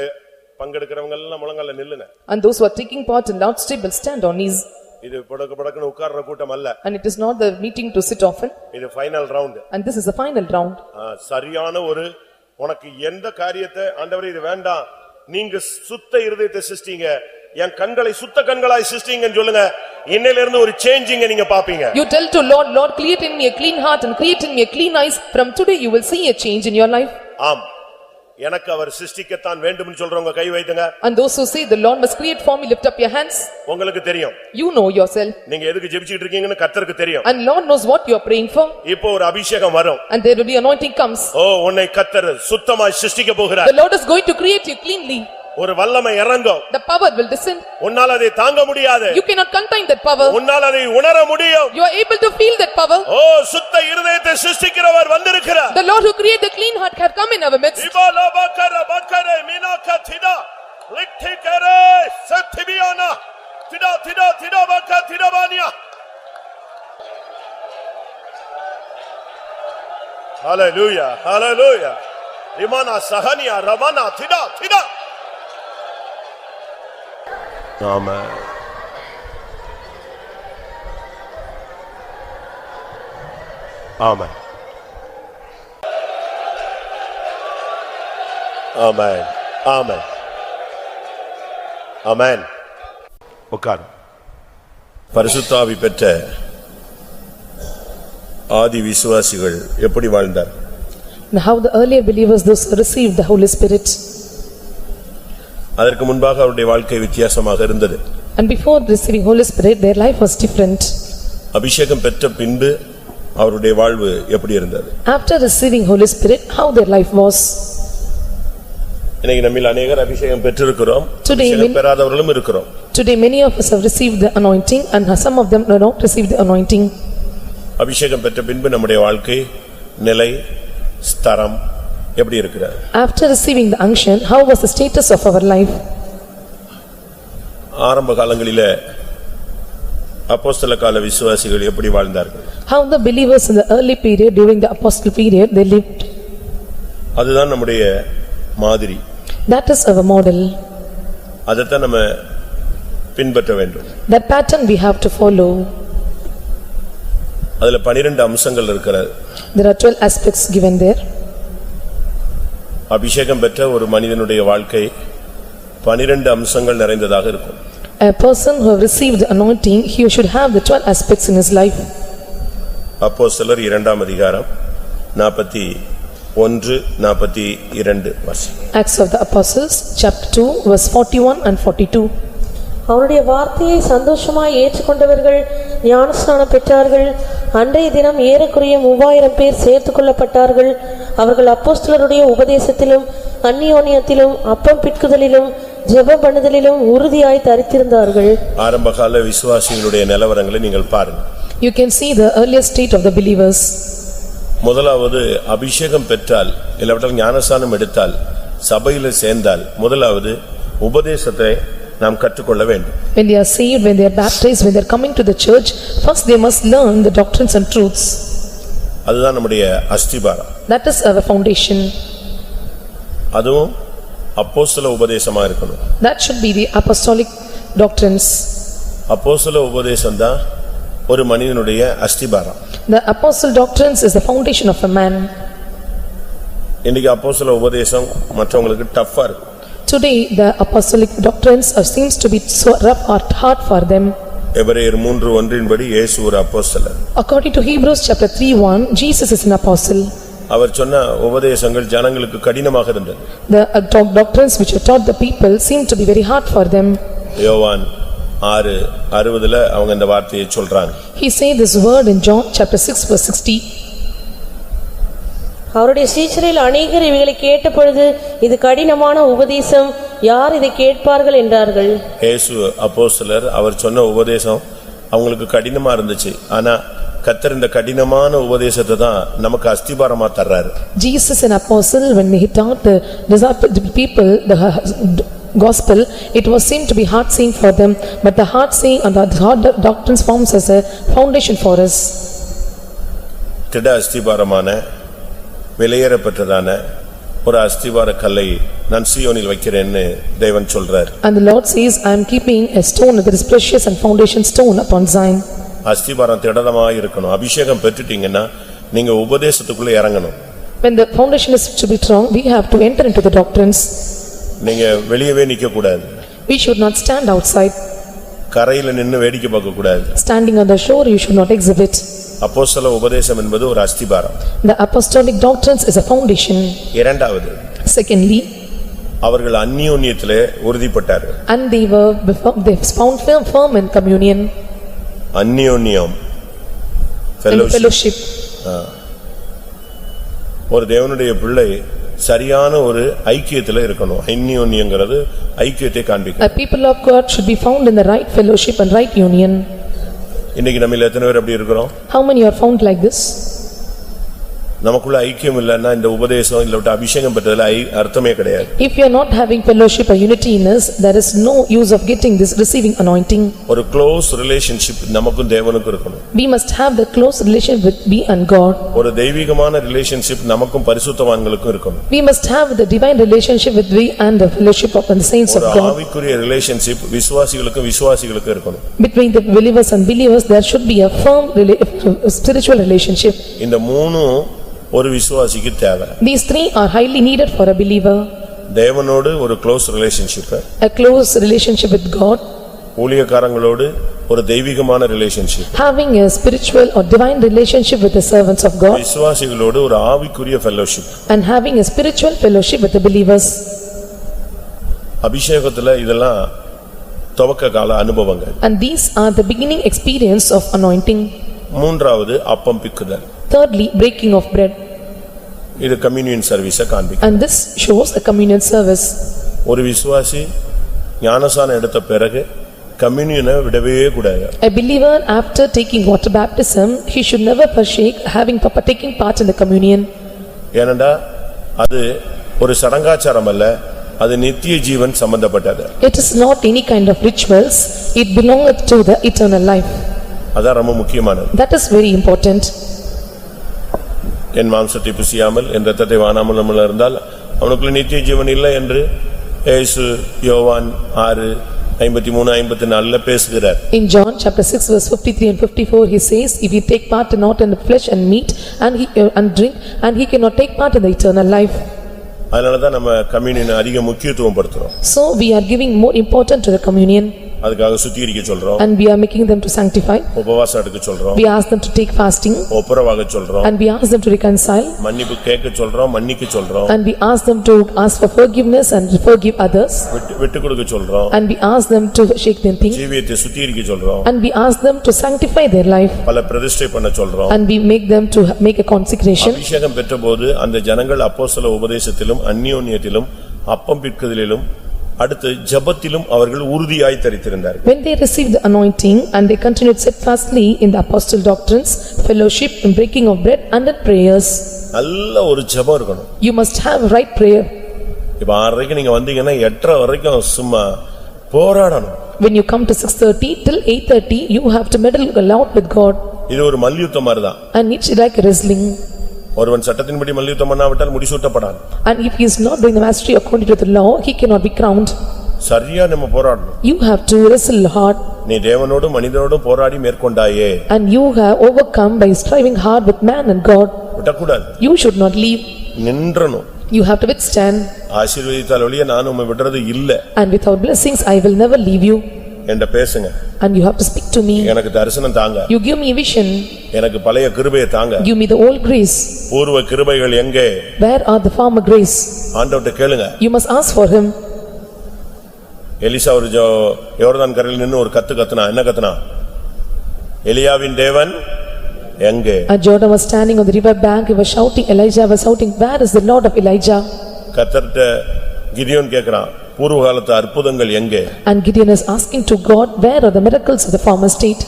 பங்கெடுக்கிறவங்க எல்லாம் முழங்கால நில்லுங்க. And those who are taking part in Lord's table stand on knees. இது படக்குன்னு உட்கார்ற கூட்டம் அல்ல. And it is not the meeting to sit often. இது final round. And this is the final round. சரியான ஒரு உனக்கு எந்த காரியத்தை ஆண்டவரே இது வேண்டாம், நீங்க சுத்த இருதயத்தை சிருஷ்டிங்க, என் கண்களை சுத்த கண்களாய் சிருஷ்டிங்கன்னு சொல்லுங்க. இன்னையில இருந்து ஒரு சேஞ்சிங் நீங்க பாப்பீங்க. You tell to Lord, Lord, create in me a clean heart and create in me a clean eyes. From today you will see a change in your life. ஆம், எனக்கு அவர் சிருஷ்டிக்கத்தான் வேண்டும்னு சொல்றவங்க கை வைத்துங்க. And those who say the Lord must create for me, lift up your hands. உங்களுக்கு தெரியும். You know yourself. நீங்க எதுக்கு ஜெபிச்சிட்டு இருக்கீங்கன்னு கர்த்தருக்கு தெரியும். And Lord knows what you are praying for. இப்போ ஒரு அபிஷேகம் வரும். And there will be anointing comes. ஓ, உன்னை கர்த்தர் சுத்தமாய் சிருஷ்டிக்க போகிறார். The Lord is going to create you cleanly. ஒரு வல்லமை இறங்கும். The power will descend. உன்னால அதை தாங்க முடியாது. You cannot contain that power. உன்னால அதை உணர முடியும். You are able to feel that power. ஓ, சுத்த இருதயத்தை சிருஷ்டிக்கிறவர் வந்திருக்கிறார். The Lord who created the clean heart have come in our midst. இபாலா பக்கர பக்கர மீனாக திடா லிக்திகரே சத்திபியானா திடா திடா திடா பக்க திடபானியா. ஹalleluya ஹalleluya. ரிமானா சஹனியா ரமனா திடா திடா. ஆமென். ஆமென். ஆமென். ஆமென். ஆமென். உட்கார். பரிசுத்த ஆவி பெற்ற ஆதி விசுவாசிகள் எப்படி வாழ்ந்தார்? How the earlier believers those received the Holy Spirit. அதற்கு முன்பாக அவருடைய வாழ்க்கை வித்தியாசமாக இருந்தது. And before receiving Holy Spirit their life was different. அபிஷேகம் பெற்ற பின்பு அவருடைய வாழ்வு எப்படி இருந்தது? After receiving Holy Spirit how their life was. இன்னைக்கு நம்மில் अनेகர் அபிஷேகம் பெற்றிருக்கிறோம், அபிஷேகம் பெறாதவர்களும் இருக்கிறோம். Today many of us have received the anointing and some of them have not received the anointing. அபிஷேகம் பெற்ற பின்பு நம்முடைய வாழ்க்கை நிலை ஸ்தரம் எப்படி இருக்கிறது? After receiving the unction how was the status of our life? ஆரம்ப காலங்களிலே அப்போஸ்தல கால விசுவாசிகள் எப்படி வாழ்ந்தார்கள்? How the believers in the early period during the apostle period they lived. அதுதான் நம்முடைய மாதிரி. That is our model. அதத்தான் நம்ம பின்பற்ற வேண்டும். That pattern we have to follow. அதுல 12 அம்சங்கள் இருக்கிறது. There are 12 aspects given there. அபிஷேகம் பெற்ற ஒரு மனிதனுடைய வாழ்க்கை 12 அம்சங்கள் நிறைந்ததாக இருக்கும். A person who have received the anointing he should have the 12 aspects in his life. அப்போஸ்தலர் 2ஆம் அதிகாரம் 41-42 வசனம். Acts of the Apostles chapter 2 verse 41 and 42. அவருடைய வார்த்தையை சந்தோஷமாய் ஏற்றுக்கொண்டவர்கள் ஞானஸ்நானம் பெற்றார்கள். அன்றைய தினம் ஏறக்குறைய 3000 பேர் சேர்த்துக் கொள்ளப்பட்டார்கள். அவர்கள் அப்போஸ்தலருடைய உபதேசத்திலும் அந்நியோன்யத்திலும் அப்பம் பிட்குதலிலும் ஜெபம் பண்ணுதலிலும் உறுதியாய் தரித்திருந்தார்கள். ஆரம்பகால விசுவாசிகளுடைய நிலவரங்களை நீங்கள் பாருங்க. You can see the earlier state of the believers. முதலாவது அபிஷேகம் பெற்றால் இல்லாவிட்டால் ஞானஸ்நானம் எடுத்தால் சபையில சேர்ந்தால் முதலாவது உபதேசத்தை நாம் கற்றுக்கொள்ள வேண்டும். When they are saved, when they are baptized, when they are coming to the church, first they must learn the doctrines and truths. அதுதான் நம்முடைய அஸ்திபாரம். That is our foundation. அதுவும் அப்போஸ்தல உபதேசமா இருக்கணும். That should be the apostolic doctrines. அப்போஸ்தல உபதேசம் தான் ஒரு மனிதனுடைய அஸ்திபாரம். The apostle doctrines is the foundation of a man. இன்னைக்கு அப்போஸ்தல உபதேசம் மற்றவங்களுக்கு டஃப்பா இருக்கு. Today the apostolic doctrines seems to be so rough or hard for them. எபிரேயர் 3:1 படி இயேசு ஒரு அப்போஸ்தலர். According to Hebrews chapter 3:1, Jesus is an apostle. அவர் சொன்ன உபதேசங்கள் ஜனங்களுக்கு கடினமாக இருந்தது. The doctrines which are taught the people seem to be very hard for them. யோவான் 6:60 அவங்க இந்த வார்த்தையை சொல்றாங்க. He say this word in John chapter 6 verse 60. அவருடைய சீஷரில் அநேகர் இவைகளை கேட்டபொழுது இது கடினமான உபதேசம், யார் இதை கேட்பார்கள் என்றார்கள். இயேசு அப்போஸ்தலர், அவர் சொன்ன உபதேசம் அவங்களுக்கு கடினமா இருந்துச்சு. ஆனா கர்த்தர் இந்த கடினமான உபதேசத்தை தான் நமக்கு அஸ்திபாரமா தர்றாரு. Jesus an apostle, when he taught the people the gospel, it was seemed to be hard saying for them, but the hard saying and the hard doctrines forms as a foundation for us. திட அஸ்திபாரமான வெளியேறப்பட்டதான ஒரு அஸ்திபார கல்லை நான் சீயோனில் வைக்கிறேன்னு தேவன் சொல்றார். And the Lord says, I am keeping a stone that is precious and foundation stone upon Zion. அஸ்திபாரம் திடமா இருக்கணும். அபிஷேகம் பெற்றுட்டீங்கன்னா நீங்க உபதேசத்துக்குள்ள இறங்கணும். When the foundation is to be strong, we have to enter into the doctrines. நீங்க வெளியவே நிக்க கூடாது. We should not stand outside. கரையில நின்னு வேடிக்கை பார்க்க கூடாது. Standing on the shore, you should not exhibit. அப்போஸ்தல உபதேசம் என்பது ஒரு அஸ்திபாரம். The apostolic doctrines is a foundation. இரண்டாவது, Secondly, அவர்கள் அந்யோன்யத்திலே உறுதிப்பட்டார்கள். and they found firm in communion அந்யோன்யம் and fellowship. ஒரு தேவனுடைய பிள்ளை சரியான ஒரு ஐக்கியத்துல இருக்கணும். அந்யோன்யங்கிறது ஐக்கியத்தை காண்பிக்கும். A people of God should be found in the right fellowship and right union. இன்னைக்கு நம்மில் எத்தனை பேர் அப்படி இருக்கிறோம்? How many are found like this? நமக்குள்ள ஐக்கியம் இல்லைன்னா இந்த உபதேசம் இல்ல அபிஷேகம் பெற்றதுல அர்த்தமே கிடையாது. If you are not having fellowship or unity in us, there is no use of getting this receiving anointing. ஒரு க்ளோஸ் ரிலேஷன்ஷிப் நமக்கும் தேவனுக்கும் இருக்கணும். We must have the close relation with we and God. ஒரு தெய்வீகமான relationship நமக்கும் பரிசுத்தவான்களுக்கும் இருக்கணும். We must have the divine relationship with we and the fellowship of the saints of ஒரு God. ஆவிக்குரிய ரிலேஷன்ஷிப் விசுவாசிகளுக்கும் விசுவாசிகளுக்கும் இருக்கணும். Between the believers and believers, there should be a firm spiritual relationship. இந்த மூணு ஒரு விசுவாசிக்கு தேவை. These three are highly needed for a believer. தேவனோடு ஒரு close relationship, A close relationship with God, ஊழியக்காரங்களோடு ஒரு தெய்வீகமான relationship, having a spiritual or divine relationship with the servants of God, விசுவாசிகளோடு ஒரு ஆவிக்குரிய fellowship, and having a spiritual fellowship with the believers. அபிஷேகத்துல இதெல்லாம் துவக்க கால அனுபவங்கள். And these are the beginning experience of anointing. மூன்றாவது அப்பம் பிக்குதல். Thirdly, breaking of bread. இது communion சர்வீஸை காண்பிக்கும். And this shows a communion service. ஒரு விசுவாசி ஞானஸ்நானம் எடுத்த பிறகு கம்யூனியனை விடவே கூடாது. A believer after taking water baptism, he should never forsake taking part in the communion. ஏனென்றா அது ஒரு சடங்காச்சாரம் அல்ல, அது நித்திய ஜீவன் சம்பந்தப்பட்டது. It is not any kind of rituals, it belongeth to the eternal life. அதான் ரொம்ப முக்கியமானது. That is very important. என் மாம்சத்தை புசியாமல் என் இரத்தத்தை வானாமல் நம்மள இருந்தால் அவனுக்குள்ள நித்திய ஜீவன் இல்லை என்று இயேசு யோவான் 6:53-54 பேசுகிறார். In John chapter 6 verse 53 and 54, he says, if he take part not in the flesh and meat and drink, and he cannot take part in the eternal life. அதனாலதான் நம்ம கம்யூனியனை அதிக முக்கியத்துவம் படுத்துறோம். So we are giving more importance to the communion. அதுக்காக சுத்திகரிக்க சொல்றோம். And we are making them to sanctify. உபவாசம் எடுக்க சொல்றோம். We ask them to take fasting. ஒப்புரவாக சொல்றோம். And we ask them to reconcile. மன்னிப்பு கேட்க சொல்றோம், மன்னிக்க சொல்றோம். And we ask them to ask for forgiveness and forgive others. விட்டு கொடுக்க சொல்றோம். And we ask them to shake their things. ஜீவியத்தை சுத்திகரிக்க சொல்றோம். And we ask them to sanctify their life. பல பிரதிஷ்டை பண்ண சொல்றோம். And we make them to make a consecration. அபிஷேகம் பெற்றபோது அந்த ஜனங்கள் அப்போஸ்தல உபதேசத்திலும் அந்யோன்யத்திலும் அப்பம் பிற்குதலிலும் அடுத்து ஜெபத்திலும் அவர்கள் உறுதியாய் தரித்திருந்தார்கள். When they received the anointing and they continued steadfastly in the apostle doctrines, fellowship, in breaking of bread and in prayers. நல்ல ஒரு ஜெபம் இருக்கணும். You must have right prayer. இப்ப 6:30 நீங்க வந்தீங்கன்னா 8:30 வரைக்கும் சும்மா போராடணும். When you come to 6:30 till 8:30, you have to meddle a lot with God. இது ஒரு மல்யுத்தம் மாதிரி தான். And it's like wrestling. ஒருவன் சட்டத்தின்படி மல்யுத்தம் பண்ணாவிட்டால் முடிசூட்டப்படான். And if he is not doing the mastery according to the law, he cannot be crowned. சரியா நம்ம போராடணும். You have to wrestle hard. நீ தேவனோடு மனிதனோடு போராடி மேற்கொண்டாயே. And you have overcome by striving hard with man and God. விடக்கூடாது. You should not leave. நின்றணும். You have to withstand, ஆசீர்வதித்தால் ஒழிய நான் உம்மை விடுறது இல்ல and without blessings I will never leave you. என்ற பேசுங்க. And you have to speak to me. எனக்கு தரிசனம் தாங்க. You give me vision. எனக்கு பழைய கிருபையை தாங்க. Give me the old grace. பூர்வ கிருபைகள் எங்கே? Where are the former grace? ஆண்டவர்ட்ட கேளுங்க. You must ask for him. Elisha ஒரு யோர்தான் கரையில் நின்னு ஒரு கத்துனா என்ன கத்துனா? எலியாவின் தேவன் எங்கே? Jordan was standing on the river bank. He was shouting. Elijah was shouting, where is the Lord of Elijah? கர்த்தர்ட்ட Gideon கேக்குறான், பூர்வ காலத்து அற்புதங்கள் எங்கே? And Gideon is asking to God, where are the miracles of the former state?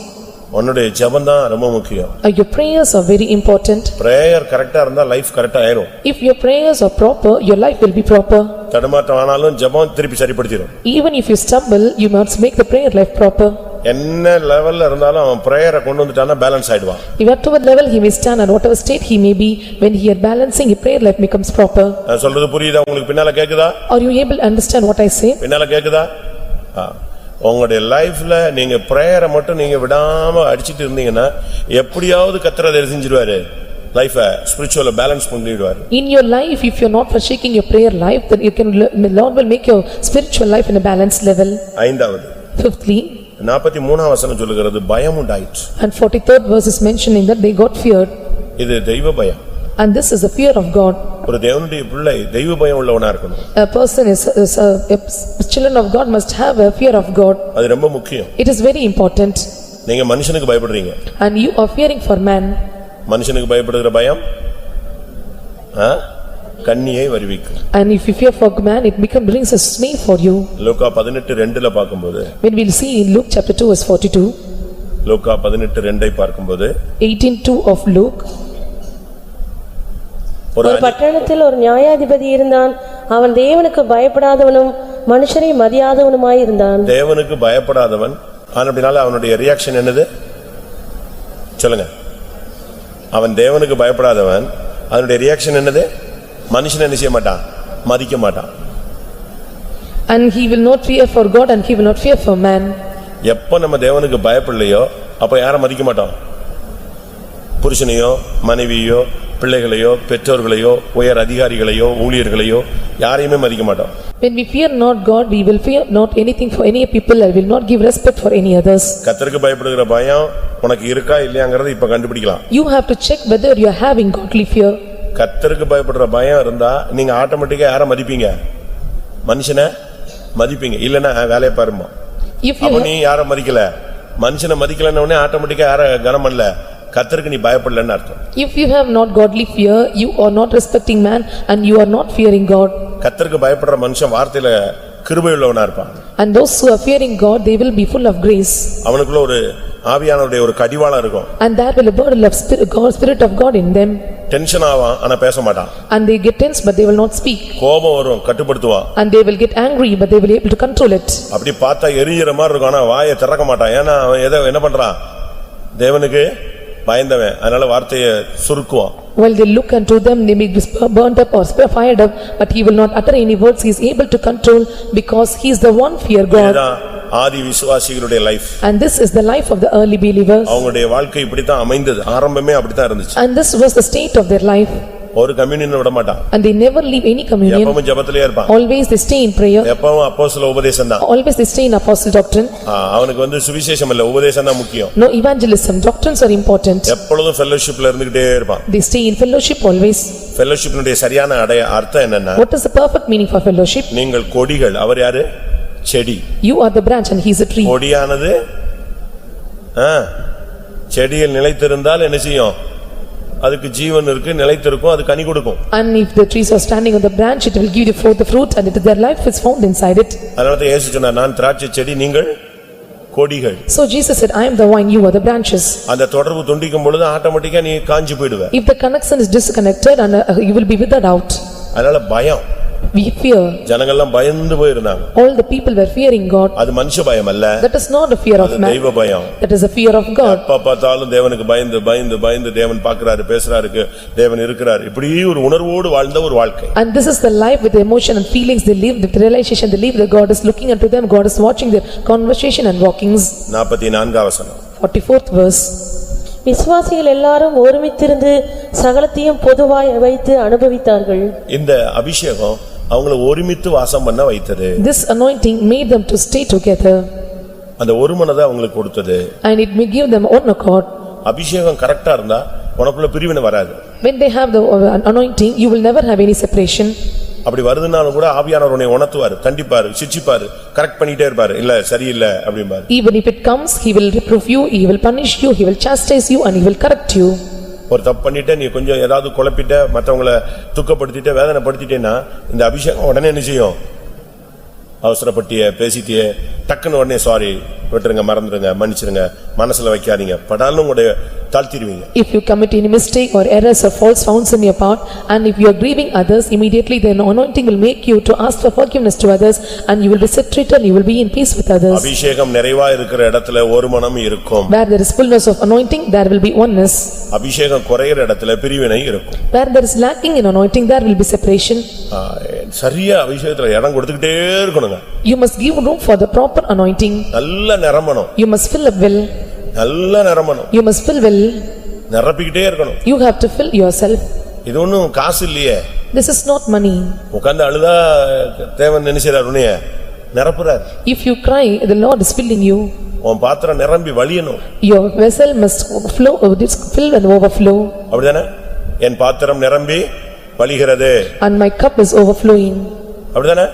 உன்னுடைய ஜெபம் தான் ரொம்ப முக்கியம். Your prayers are very important. Prayer கரெக்ட்டா இருந்தா லைஃப் கரெக்ட்டா ஆயிரும். If your prayers are proper, your life will be proper. தடுமாற்றம் ஆனாலும் ஜெபம் திருப்பி சரிப்படுத்திடும். Even if you stumble, you must make the prayer life proper. என்ன லெவல்ல இருந்தாலும் அவன் பிரேயரை கொண்டு வந்துட்டானா பேலன்ஸ் ஆயிடுவான். If at what level he may stand and whatever state he may be, when he is balancing, his prayer life becomes proper. நான் சொல்றது புரியுதா உங்களுக்கு? பின்னால கேக்குதா? Are you able to understand what I say? பின்னால கேக்குதா? உங்களுடைய லைஃப்ல நீங்க பிரேயரை மட்டும் நீங்க விடாம அடிச்சிட்டு இருந்தீங்கன்னா எப்படியாவது கர்த்தர் அதை செஞ்சிடுவாரு. லைஃப ஸ்பிரிச்சுவலா பேலன்ஸ் பண்ணிடுவாரு. In your life, if you are not forsaking your prayer life, then you can, the Lord will make your spiritual life in a balanced level. ஐந்தாவது. Fifthly, 43ஆம் வசனம் சொல்லுகிறது பயம் உண்டாயிற்று. and 43rd verse is mentioning that they got feared. இது தெய்வ பயம். And this is the fear of God. ஒரு தேவனுடைய பிள்ளை தெய்வ பயம் உள்ளவனா இருக்கணும். A person children of God must have a fear of God. அது ரொம்ப முக்கியம். It is very important. நீங்க மனுஷனுக்கு பயப்படுறீங்க. And you are fearing for man. மனுஷனுக்கு பயப்படுகிற பயம் கண்ணியை வருவிக்கும். And if you fear for man, it brings a snare for you. லூக்கா 18:2 பாக்கும்போது, When we'll see in Luke chapter 2 verse 42, லூக்கா 18:2 பார்க்கும்போது 18:2 of Luke, ஒரு பட்டணத்தில் ஒரு நியாயாதிபதி இருந்தான். அவன் தேவனுக்கு பயப்படாதவனும் மனுஷரை மதியாதவனுமாய் இருந்தான். தேவனுக்கு பயப்படாதவன் அப்படினால அவனுடைய ரியாக்ஷன் என்னது சொல்லுங்க? அவன் தேவனுக்கு பயப்படாதவன், அவனுடைய ரியாக்ஷன் என்னது? மனுஷனை என்ன செய்ய மாட்டான்? மதிக்க மாட்டான். And he will not fear for God and he will not fear for man. எப்ப நம்ம தேவனுக்கு பயப்படலையோ அப்ப யாரை மதிக்க மாட்டோம்? புருஷனையோ மனைவியோ பிள்ளைகளையோ பெற்றோர்களையோ உயர் அதிகாரிகளையோ ஊழியர்களையோ யாரையுமே மதிக்க மாட்டோம். When we fear not God, we will fear not anything for any people and will not give respect for any others. கர்த்தருக்கு பயப்படுகிற பயம் உனக்கு இருக்கா இல்லையாங்கறதை இப்ப கண்டுபிடிக்கலாம். You have to check whether you are having godly fear. கர்த்தருக்கு பயப்படுற பயம் இருந்தா நீங்க ஆட்டோமேட்டிக்கா யாரை மதிப்பீங்க? மனுஷனை மதிப்பீங்க. இல்லன்னா வேலைய பாருமா. அப்ப நீ யாரை மதிக்கல? மனுஷனை மதிக்கலன்னா உடனே ஆட்டோமேட்டிக்கா யாரை கனம் பண்ணல? கர்த்தருக்கு நீ பயப்படலன்னு அர்த்தம். If you have not godly fear, you are not respecting man and you are not fearing God. கர்த்தருக்கு பயப்படுற மனுஷன் வார்த்தையில கிருபை உள்ளவனா இருப்பான். And those who are fearing God, they will be full of grace. அவனுக்குள்ள ஒரு ஆவியானவருடைய ஒரு கடிவாளம் இருக்கும். And there will a burden of spirit of God in them. Tension ஆவான் ஆனா பேச மாட்டான். And they get tense but they will not speak. கோபம் வரும் கட்டுப்படுத்துவான். And they will get angry but they will be able to control it. அப்படி பார்த்தா எரியிற மாதிரி இருக்கும் ஆனா வாயை திறக்க மாட்டான். ஏன்னா அவன் எதை என்ன பண்றான்? தேவனுக்கு பயந்தவன். அதனால வார்த்தையை சுருக்குவான். While they look unto them, they may be burnt up or fired up, but he will not utter any words. He is able to control because he is the one fear God. ஆதி விசுவாசிகளுடைய life. And this is the life of the early believers. அவங்களுடைய வாழ்க்கை இப்படி தான் அமைந்தது. ஆரம்பமே அப்படி தான் இருந்துச்சு. And this was the state of their life. ஒரு கம்யூனியன் விட மாட்டான். And they never leave any communion. எப்பவும் ஜெபத்திலே இருப்பான். Always they stay in prayer. எப்பவும் அப்போஸ்தல உபதேசம் தான். Always they stay in apostle doctrine. அவனுக்கு வந்து சுவிசேஷம் இல்ல, உபதேசம் தான் முக்கியம். No evangelism, doctrines are important. எப்பொழுதும் ஃபெல்லோஷிப்ல இருந்துட்டே இருப்பான். They stay in fellowship always. ஃபெல்லோஷிப்னுடைய சரியான அர்த்தம் என்னன்னா? What is the perfect meaning for fellowship? நீங்கள் கொடிகள், அவர் யாரு? செடி. You are the branch and he is a tree. கொடியானது செடியில் நிலைத்திருந்தால் என்ன செய்யும்? அதுக்கு ஜீவன் இருக்கு, நிலைத்திருக்கும், அது கனி கொடுக்கும். And if the trees are standing on the branch, it will give forth the fruit and their life is found inside it. அதனால தான் இயேசு சொன்னார், நான் திராட்சை செடி, நீங்கள் கொடிகள். So Jesus said, I am the vine, you are the branches. அந்த தொடர்பு துண்டிக்கும் பொழுது ஆட்டோமேட்டிக்கா நீ காஞ்சி போய்டுவே. If the connection is disconnected and you will be withered out. அதனால பயம். We fear. ஜனங்கள்லாம் பயந்து போய் இருந்தாங்க. All the people were fearing God. அது மனுஷ பயம் அல்ல. That is not a fear of man. தெய்வ பயம். That is a fear of God. எப்ப பார்த்தாலும் தேவனுக்கு பயந்து பயந்து பயந்து தேவன் பார்க்கறாரு, பேசுறாரு, தேவன் இருக்கிறார், இப்படி ஒரு உணர்வோடு வாழ்ந்த ஒரு வாழ்க்கை. And this is the life with the emotion and feelings they live, with the realization they live that God is looking unto them, God is watching their conversation and walkings. 44வது வசனம். 44th verse. விசுவாசிகள் எல்லாரும் ஒருமித்திருந்து சகலத்தையும் பொதுவாய் வைத்து அனுபவித்தார்கள். இந்த அபிஷேகம் அவங்களை ஒருமித்து வாசம் பண்ண வைத்தது. This anointing made them to stay together. அந்த ஒரு மனதை அவங்களுக்கு கொடுத்தது. And it may give them one accord. அபிஷேகம் கரெக்டா இருந்தா உனக்குள்ள பிரிவினை வராது. When they have the anointing, you will never have any separation. அப்படி வருதுனாலும் கூட ஆவியானவர் உன்னை உணர்த்துவாரு, கண்டிப்பாரு, சிட்சிப்பாரு, கரெக்ட் பண்ணிட்டே இருப்பாரு. இல்ல சரியில்லை அப்படிம்பாரு. Even if it comes, he will reprove you, he will punish you, he will chastise you and he will correct you. ஒரு தப்பு பண்ணிட்ட, நீ கொஞ்சம் ஏதாவது குழப்பிட்ட, மற்றவங்களை துக்கப்படுத்திட்ட, வேதனைப்படுத்திட்டேன்னா இந்த அபிஷேகம் உடனே என்ன செய்யும்? அவசரப்பட்டிய பேசிட்டிய டக்குன்னு உடனே சாரி, விட்டுருங்க, மறந்துடுங்க, மன்னிச்சிருங்க, மனசுல வைக்காதீங்க, படாலும் உடைய தாழ்த்திடுவீங்க. If you commit any mistake or errors or faults found in your part, and if you are grieving others, immediately the anointing will make you to ask for forgiveness to others, and you will be set straight and you will be in peace with others. அபிஷேகம் நிறைவா இருக்கிற இடத்துல ஒரு மனம் இருக்கும். Where there is fullness of anointing, there will be oneness. அபிஷேகம் குறையிற இடத்துல பிரிவினை இருக்கும். Where there is lacking in anointing, there will be separation. சரியா அபிஷேகத்துல இடம் கொடுத்துக்கிட்டே இருக்கணுங்க. You must give room for the proper anointing. நல்ல நிரம்பணும். You must fill up well. நல்ல நிரம்பணும். You must fill well. நிரப்பிக்கிட்டே இருக்கணும். You have to fill yourself. இது ஒண்ணும் காசு இல்லையே. This is not money. உட்கார்ந்து அழுதா தேவன் நினைச்சார் உன்னைய நிரப்புறார். If you cry, the Lord is filling you. உன் பாத்திரம் நிரம்பி வழியணும். Your vessel must flow, fill and overflow. அப்படிதானே? என் பாத்திரம் நிரம்பி வழிகிறது. And my cup is overflowing. அப்படிதானே?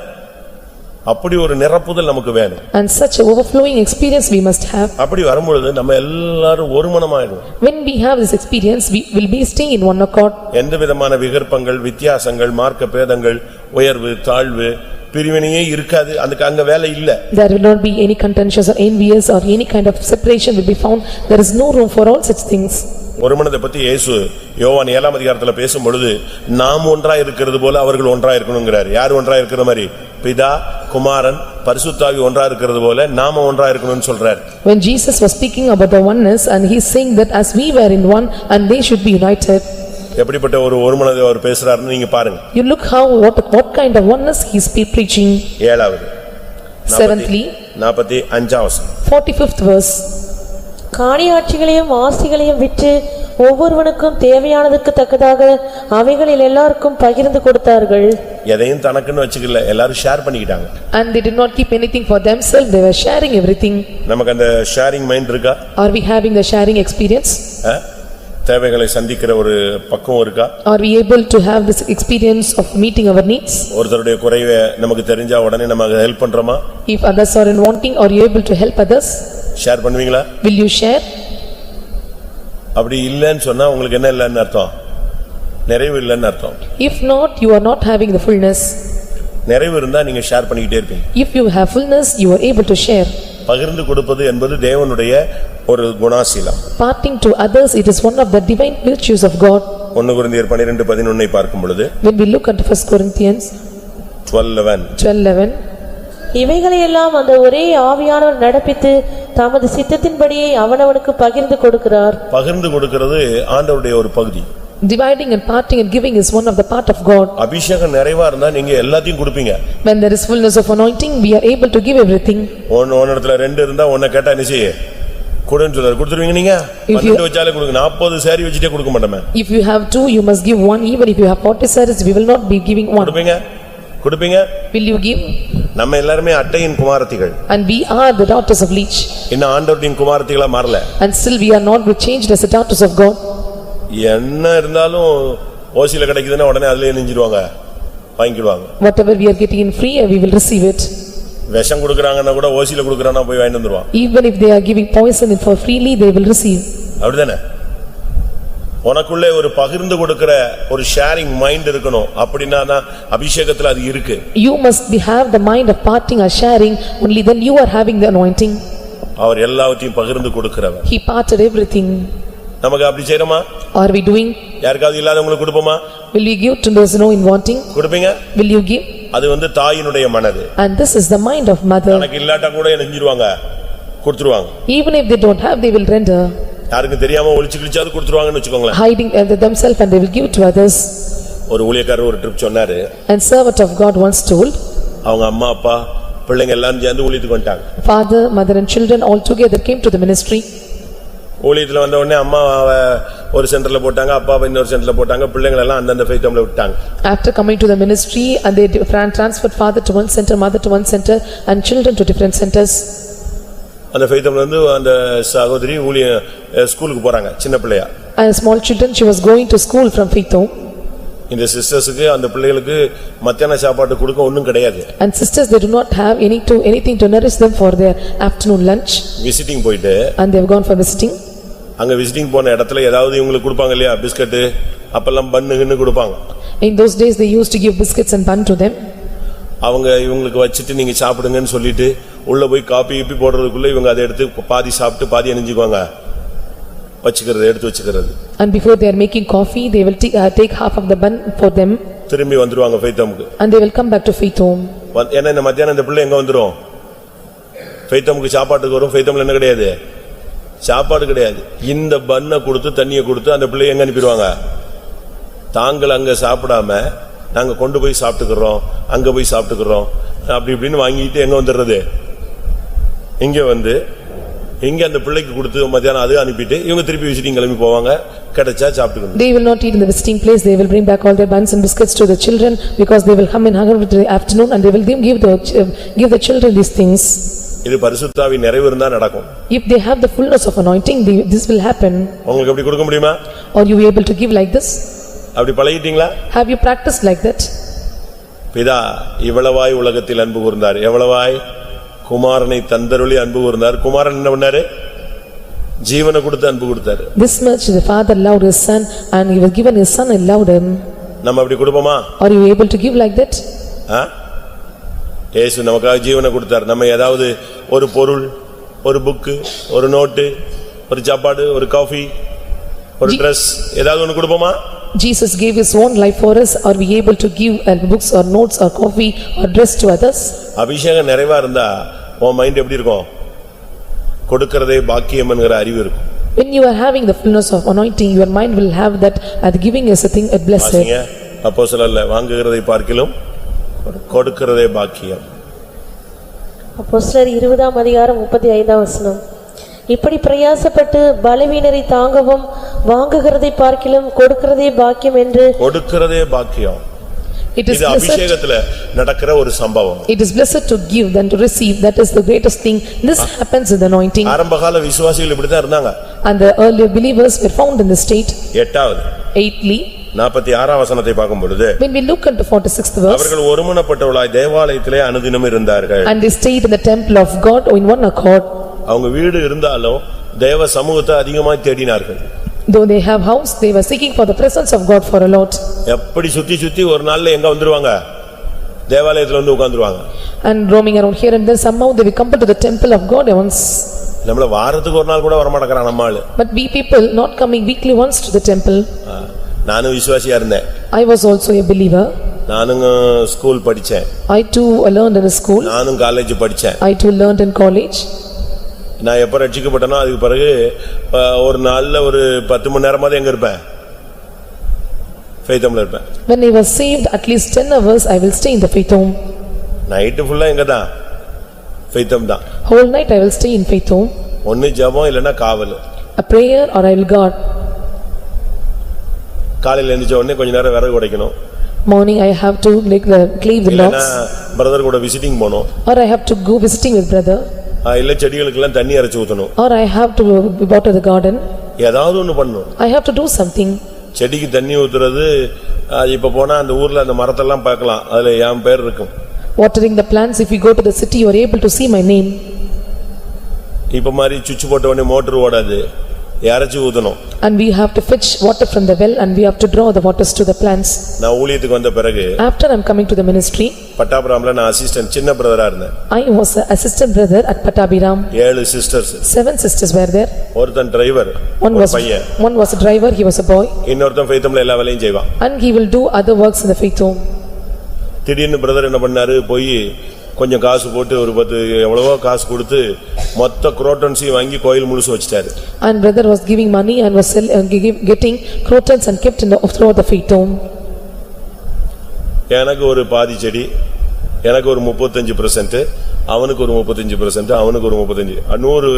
அப்படி ஒரு நிரப்புதல் நமக்கு வேணும். And such a overflowing experience we must have. அப்படி வரும்பொழுது நம்ம எல்லாரும் ஒரு மனமாயிடுவோம். When we have this experience, we will be staying in one accord. எந்த விதமான விகற்பங்கள், வித்தியாசங்கள், மார்க்க பேதங்கள், உயர்வு, தாழ்வு, பிரிவினையே இருக்காது. அதுக்கு அங்க வேலை இல்ல. There will not be any contentious or envious or any kind of separation will be found. There is no room for all such things. ஒரு மனதை பத்தி இயேசு யோவான் 7ஆம் அதிகாரத்துல பேசும் பொழுது நாம் ஒன்றா இருக்கிறது போல அவர்கள் ஒன்றா இருக்கணும்ங்கறார். யார் ஒன்றா இருக்கிற மாதிரி? பிதா, குமாரன், பரிசுத்தாவி ஒன்றா இருக்கிறது போல நாம ஒன்றா இருக்கணும்னு சொல்றார். When Jesus was speaking about the oneness and he is saying that as we were in one and they should be united. எப்படிப்பட்ட ஒரு மனதை அவர் பேசுறாருன்னு நீங்க பாருங்க. You look how what kind of oneness he is preaching. 7வது. Seventhly, 45வது வசனம். 45th verse. காணியாட்சிகளையும் ஆஸ்திகளையும் விற்று ஒவ்வொருவனுக்கும் தேவையானதுக்கு தக்கதாக அவைகளில் எல்லாருக்கும் பகிர்ந்து கொடுத்தார்கள். எதையும் தனக்குன்னு வச்சுக்கல, எல்லாரும் ஷேர் பண்ணிக்கிட்டாங்க. And they did not keep anything for themselves, they were sharing everything. நமக்கு அந்த ஷேரிங் மைண்ட் இருக்கா? Are we having the sharing experience? தேவைகளை சந்திக்கிற ஒரு பக்குவம் இருக்கா? Are we able to have this experience of meeting our needs? ஒருத்தருடைய குறைவை நமக்கு தெரிஞ்சா உடனே நம்ம ஹெல்ப் பண்றோமா? If others are in wanting, are you able to help others? Share பண்ணுவீங்களா? Will you share? அப்படி இல்லன்னு சொன்னா உங்களுக்கு என்ன இல்லன்னு அர்த்தம்? நிறைவு இல்லன்னு அர்த்தம். If not, you are not having the fullness. நிறைவு இருந்தா நீங்க ஷேர் பண்ணிக்கிட்டே இருப்பீங்க. If you have fullness, you are able to share. பகிர்ந்து கொடுப்பது என்பது தேவனுடைய ஒரு குணாசீலம். Parting to others, it is one of the divine virtues of God. 1 கொரிந்தியர் 12:11 பார்க்கும் பொழுது, When we look at 1 Corinthians 12:11, இவைகளையெல்லாம் அந்த ஒரே ஆவியானவர் நடப்பித்து தமது சித்தத்தின்படியே அவனவனுக்கு பகிர்ந்து கொடுக்கிறார். பகிர்ந்து கொடுக்கிறது ஆண்டவருடைய ஒரு பகுதி. Dividing and parting and giving is one of the part of God. அபிஷேகம் நிறைவா இருந்தா நீங்க எல்லாத்தையும் கொடுப்பீங்க. When there is fullness of anointing, we are able to give everything. ஒன்னு இடத்துல 2 இருந்தா ஒன்ன கேட்டா என்ன செய்ய? கொடுன்னு சொல்றாரு. கொடுத்துருவீங்க நீங்க? 12 வச்சாலே கொடுங்க. 40 சாரி வச்சிட்டே கொடுக்க மாட்டோமே. If you have 2, you must give 1. Even if you have 40 saris, we will not be giving 1. கொடுப்பீங்க? Will you give? நம்ம எல்லாரும் அட்டையின் குமாரத்திகள். And we are the daughters of leech. இன்னும் ஆண்டவரின் குமாரத்திகளா மாறல. And still we are not changed as the daughters of God. என்ன இருந்தாலும் ஓசில கிடைக்குதுன்னா உடனே அதுலயே நெஞ்சிடுவாங்க, வாங்கிடுவாங்க. Whatever we are getting in free, we will receive it. விஷம் கொடுக்கறாங்கன்னா கூட ஓசில கொடுக்கறானா போய் வாங்கிட்டு வந்துருவான். Even if they are giving poison for freely, they will receive. அப்படிதானே? உனக்குள்ளே ஒரு பகிர்ந்து கொடுக்கிற ஒரு ஷேரிங் மைண்ட் இருக்கணும். அப்படினா தான் அபிஷேகத்துல அது இருக்கு. You must have the mind of parting or sharing, only then you are having the anointing. அவர் எல்லாவற்றையும் பகிர்ந்து கொடுக்கிறவர். He parted everything. நமக்கு அப்படி செய்யறோமா? Are we doing? யாருக்காவது இல்லாதவங்களுக்கு கொடுப்போமா? Will we give to those no in wanting? கொடுப்பீங்க? Will you give? அது தாயினுடைய மனது. And this is the mind of mother. எனக்கு இல்லாட்டா கூட நெஞ்சிடுவாங்க, கொடுத்துருவாங்க. Even if they don't have, they will render. யாருக்கு தெரியாம ஒளிச்சு கிழிச்சாது கொடுத்துருவாங்கன்னு வெச்சுக்கோங்களேன். Hiding themselves and they will give to others. ஒரு ஊழியக்காரர் ஒரு ட்ரிப் சொன்னாரு. And servant of God once told, அவங்க அம்மா அப்பா பிள்ளைங்க எல்லாம் சேர்ந்து ஊழியத்துக்கு வந்துட்டாங்க. Father, mother and children all together came to the ministry. ஊழியத்துல வந்த உடனே அம்மா ஒரு சென்டர்ல போட்டாங்க, அப்பாவை இன்னொரு சென்டர்ல போட்டாங்க, பிள்ளைங்களை எல்லாம் அந்தந்த ஃபெய்த் ஹோம்ல விட்டாங்க. After coming to the ministry and they transferred father to one center, mother to one center and children to different centers. அந்த ஃபெய்த் ஹோம்ல இருந்து அந்த சகோதரி ஸ்கூலுக்கு போறாங்க சின்ன பிள்ளையா. As small children she was going to school from faith home. இந்த சிஸ்டர்ஸ்க்கு அந்த பிள்ளைகளுக்கு மத்தியான சாப்பாடு கொடுக்க ஒண்ணும் கிடையாது. And sisters they do not have anything to nourish them for their afternoon lunch. Visiting போயிட்டு And they have gone for visiting. அங்க விசிட்டிங் போன இடத்துல ஏதாவது இவங்களுக்கு கொடுப்பாங்க இல்லையா, பிஸ்கட் அப்பெல்லாம் பன்னு கொடுப்பாங்க. In those days they used to give biscuits and bun to them. அவங்க இவங்களுக்கு வச்சிட்டு நீங்க சாப்பிடுங்கன்னு சொல்லிட்டு உள்ள போய் காபி இப்பி போடுறதுக்குள்ள இவங்க அதை எடுத்து பாதி சாப்பிட்டு பாதி எரிஞ்சுக்குவாங்க, வச்சுக்கிறது எடுத்து வச்சுக்கிறது. And before they are making coffee they will take half of the bun for them. திரும்பி வந்துருவாங்க faith ஹோம்க்கு. And they will come back to faith home. ஏன்னா இந்த மத்தியானம் இந்த பிள்ளை எங்க வந்துரும், ஃபெய்த் ஹோம்க்கு சாப்பாட்டுக்கு வரும். ஃபெய்த் ஹோம்ல என்ன கிடையாது, சாப்பாடு கிடையாது. இந்த பன்னை கொடுத்து தண்ணியை கொடுத்து அந்த பிள்ளை எங்க அனுப்பிடுவாங்க, தாங்கள் அங்க சாப்பிடாம நாங்க கொண்டு போய் சாப்பிட்டுக்கிறோம், அங்க போய் சாப்பிட்டுக்கிறோம் அப்படி இப்படின்னு வாங்கிட்டு எங்க வந்துடுறது, இங்க வந்து இங்க அந்த பிள்ளைக்கு கொடுத்து மத்தியானம் அது அனுப்பிட்டு இவங்க திருப்பி விசிட்டிங் கிளம்பி போவாங்க, கிடைச்சா சாப்பிட்டுக்கணும். They will not eat in the visiting place, they will bring back all their buns and biscuits to the children because they will come in hunger with the afternoon and they will give the children these things. இது பரிசுத்தாவின் நிறைவு இருந்தா நடக்கும். If they have the fullness of anointing this will happen. உங்களுக்கு அப்படி கொடுக்க முடியுமா? Are you able to give like this? அப்படி பழகிட்டீங்களா? Have you practiced like that? பிதா இவ்வளவாய் உலகத்தில் அன்பு கூர்ந்தார், எவ்வளவாய் குமாரனை தந்தருளி அன்பு கூர்ந்தார். குமாரன் என்ன பண்ணாரு, ஜீவனை கொடுத்து அன்பு கொடுத்தாரு. This much the father loved his son and he was given his son and loved him. நம்ம அப்படி கொடுப்போமா? Are you able to give like that? இயேசு நமக்காக ஜீவனை கொடுத்தார். நம்ம ஏதாவது ஒரு பொருள், ஒரு புக்கு, ஒரு நோட்டு, ஒரு சாப்பாடு, ஒரு காஃபி, ஒரு Dress ஏதாவது ஒன்னு கொடுப்போமா? Jesus gave his own life for us. Are we able to give books or notes or coffee or dress to others? அபிஷேகம் நிறைவா இருந்தா உன் மைண்ட் எப்படி இருக்கும், கொடுக்கிறதே பாக்கியம் என்கிற அறிவு இருக்கும். When you are having the fullness of anointing your mind will have that as giving is a thing a blessing. அப்போஸ்தலர்ல வாங்குகிறதை பார்க்கிலும் கொடுக்கிறதே பாக்கியம். அப்போஸ்தலர் 20ஆம் அதிகாரம் 35ஆம் வசனம். இப்படி பிரயாசப்பட்டு பலவீனரை தாங்கவும் வாங்குகிறதை பார்க்கிலும் கொடுக்கிறதே பாக்கியம் என்று. கொடுக்கிறதே பாக்கியம். It is அபிஷேகத்துல நடக்கிற ஒரு சம்பவம். It is blessed to give than to receive. That is the greatest thing. This happens in the anointing. ஆரம்பகால விசுவாசிகள் இப்படி தான் இருந்தாங்க. And the earlier believers were found in the state. எட்டாவது 8th 46ஆம் வசனத்தை பார்க்கும் பொழுது when we look into 46th verse அவர்கள் ஒருமனப்பட்டவர்களாய் தேவாலயத்திலே அனுதினம் இருந்தார்கள். and they stayed in the temple of God in one accord. அவங்க வீடு இருந்தாலும் தேவ சமூகத்தை அதிகமாக தேடினார்கள். Though they have house they were seeking for the presence of God for a lot. எப்படி சுத்தி சுத்தி ஒரு நாள்ல எங்க வந்துருவாங்க, தேவாலயத்துல வந்து உட்கார்ந்துருவாங்க. And roaming around here and there somehow they will come to the temple of God once. நம்மள வாரத்துக்கு ஒரு நாள் கூட வர மாட்டேங்கறான் நம்ம ஆளு. But we people not coming weekly once to the temple. நானும் விசுவாசியா இருந்தேன். I was also a believer. நானும் ஸ்கூல் படிச்சேன். I too learned in a school. நானும் காலேஜ் படிச்சேன். I too learned in college. நான் எப்ப ரட்சிக்கப்பட்டனோ அதுக்கு பிறகு ஒரு நாள்ல ஒரு 10 மணி நேரமாவது எங்க இருப்பேன், ஃபெய்த் ஹோம்ல இருப்பேன். When I was saved at least 10 hours I will stay in the faith home. Night ஃபுல்லா எங்க தான், ஃபெய்த் ஹோம் தான். Whole night I will stay in faith home. ஒன்னு ஜெபம் இல்லனா காவல். A prayer or I will guard. காலையில எந்திரச்ச உடனே கொஞ்ச நேரம் விறகு உடைக்கணும். Morning I have to cleave the logs. Brother கூட விசிட்டிங் போணும். Or I have to go visiting with brother. இல்ல செடிகளுக்கு எல்லாம் தண்ணி அரைச்சு ஊத்தணும். Or I have to water the garden. ஏதாவது ஒன்னு பண்ணணும். I have to do something. செடிக்கு தண்ணி ஊத்துறது, இப்ப போனா அந்த ஊர்ல அந்த மரத்தெல்லாம் பார்க்கலாம், அதுல என் பேர் இருக்கும். Watering the plants, if you go to the city you are able to see my name. இப்ப மாதிரி சுவிட்ச் போட்ட உடனே மோட்டர் ஓடாது, அரைச்சு ஊத்தணும். And we have to fetch water from the well and we have to draw the waters to the plants. நான் ஊழியத்துக்கு வந்த பிறகு After I am coming to the ministry, பட்டாபுரம்ல நான் அசிஸ்டன்ட் சின்ன பிரதரா இருந்தேன். I was an assistant brother at Patabiram. 7 sisters. 7 sisters were there. ஒருத்தன் driver, One was a driver, he was a boy. இன்னொருத்தன் faith ஹோம்ல எல்லா வேலையும் செய்வான். And he will do other works in the faith home. திடீர்னு brother என்ன பண்ணாரு, போய் கொஞ்சம் காசு போட்டு ஒரு 10 எவ்வளவோ காசு கொடுத்து மொத்த குரோட்டன்ஸையும் வாங்கி கோயில் முழுசு வச்சிட்டாரு. And brother was giving money and was getting crotons and kept in the throughout the faith home. எனக்கு ஒரு பாதி செடி, எனக்கு ஒரு 35%, அவனுக்கு ஒரு 35%, அவனுக்கு ஒரு 35, 100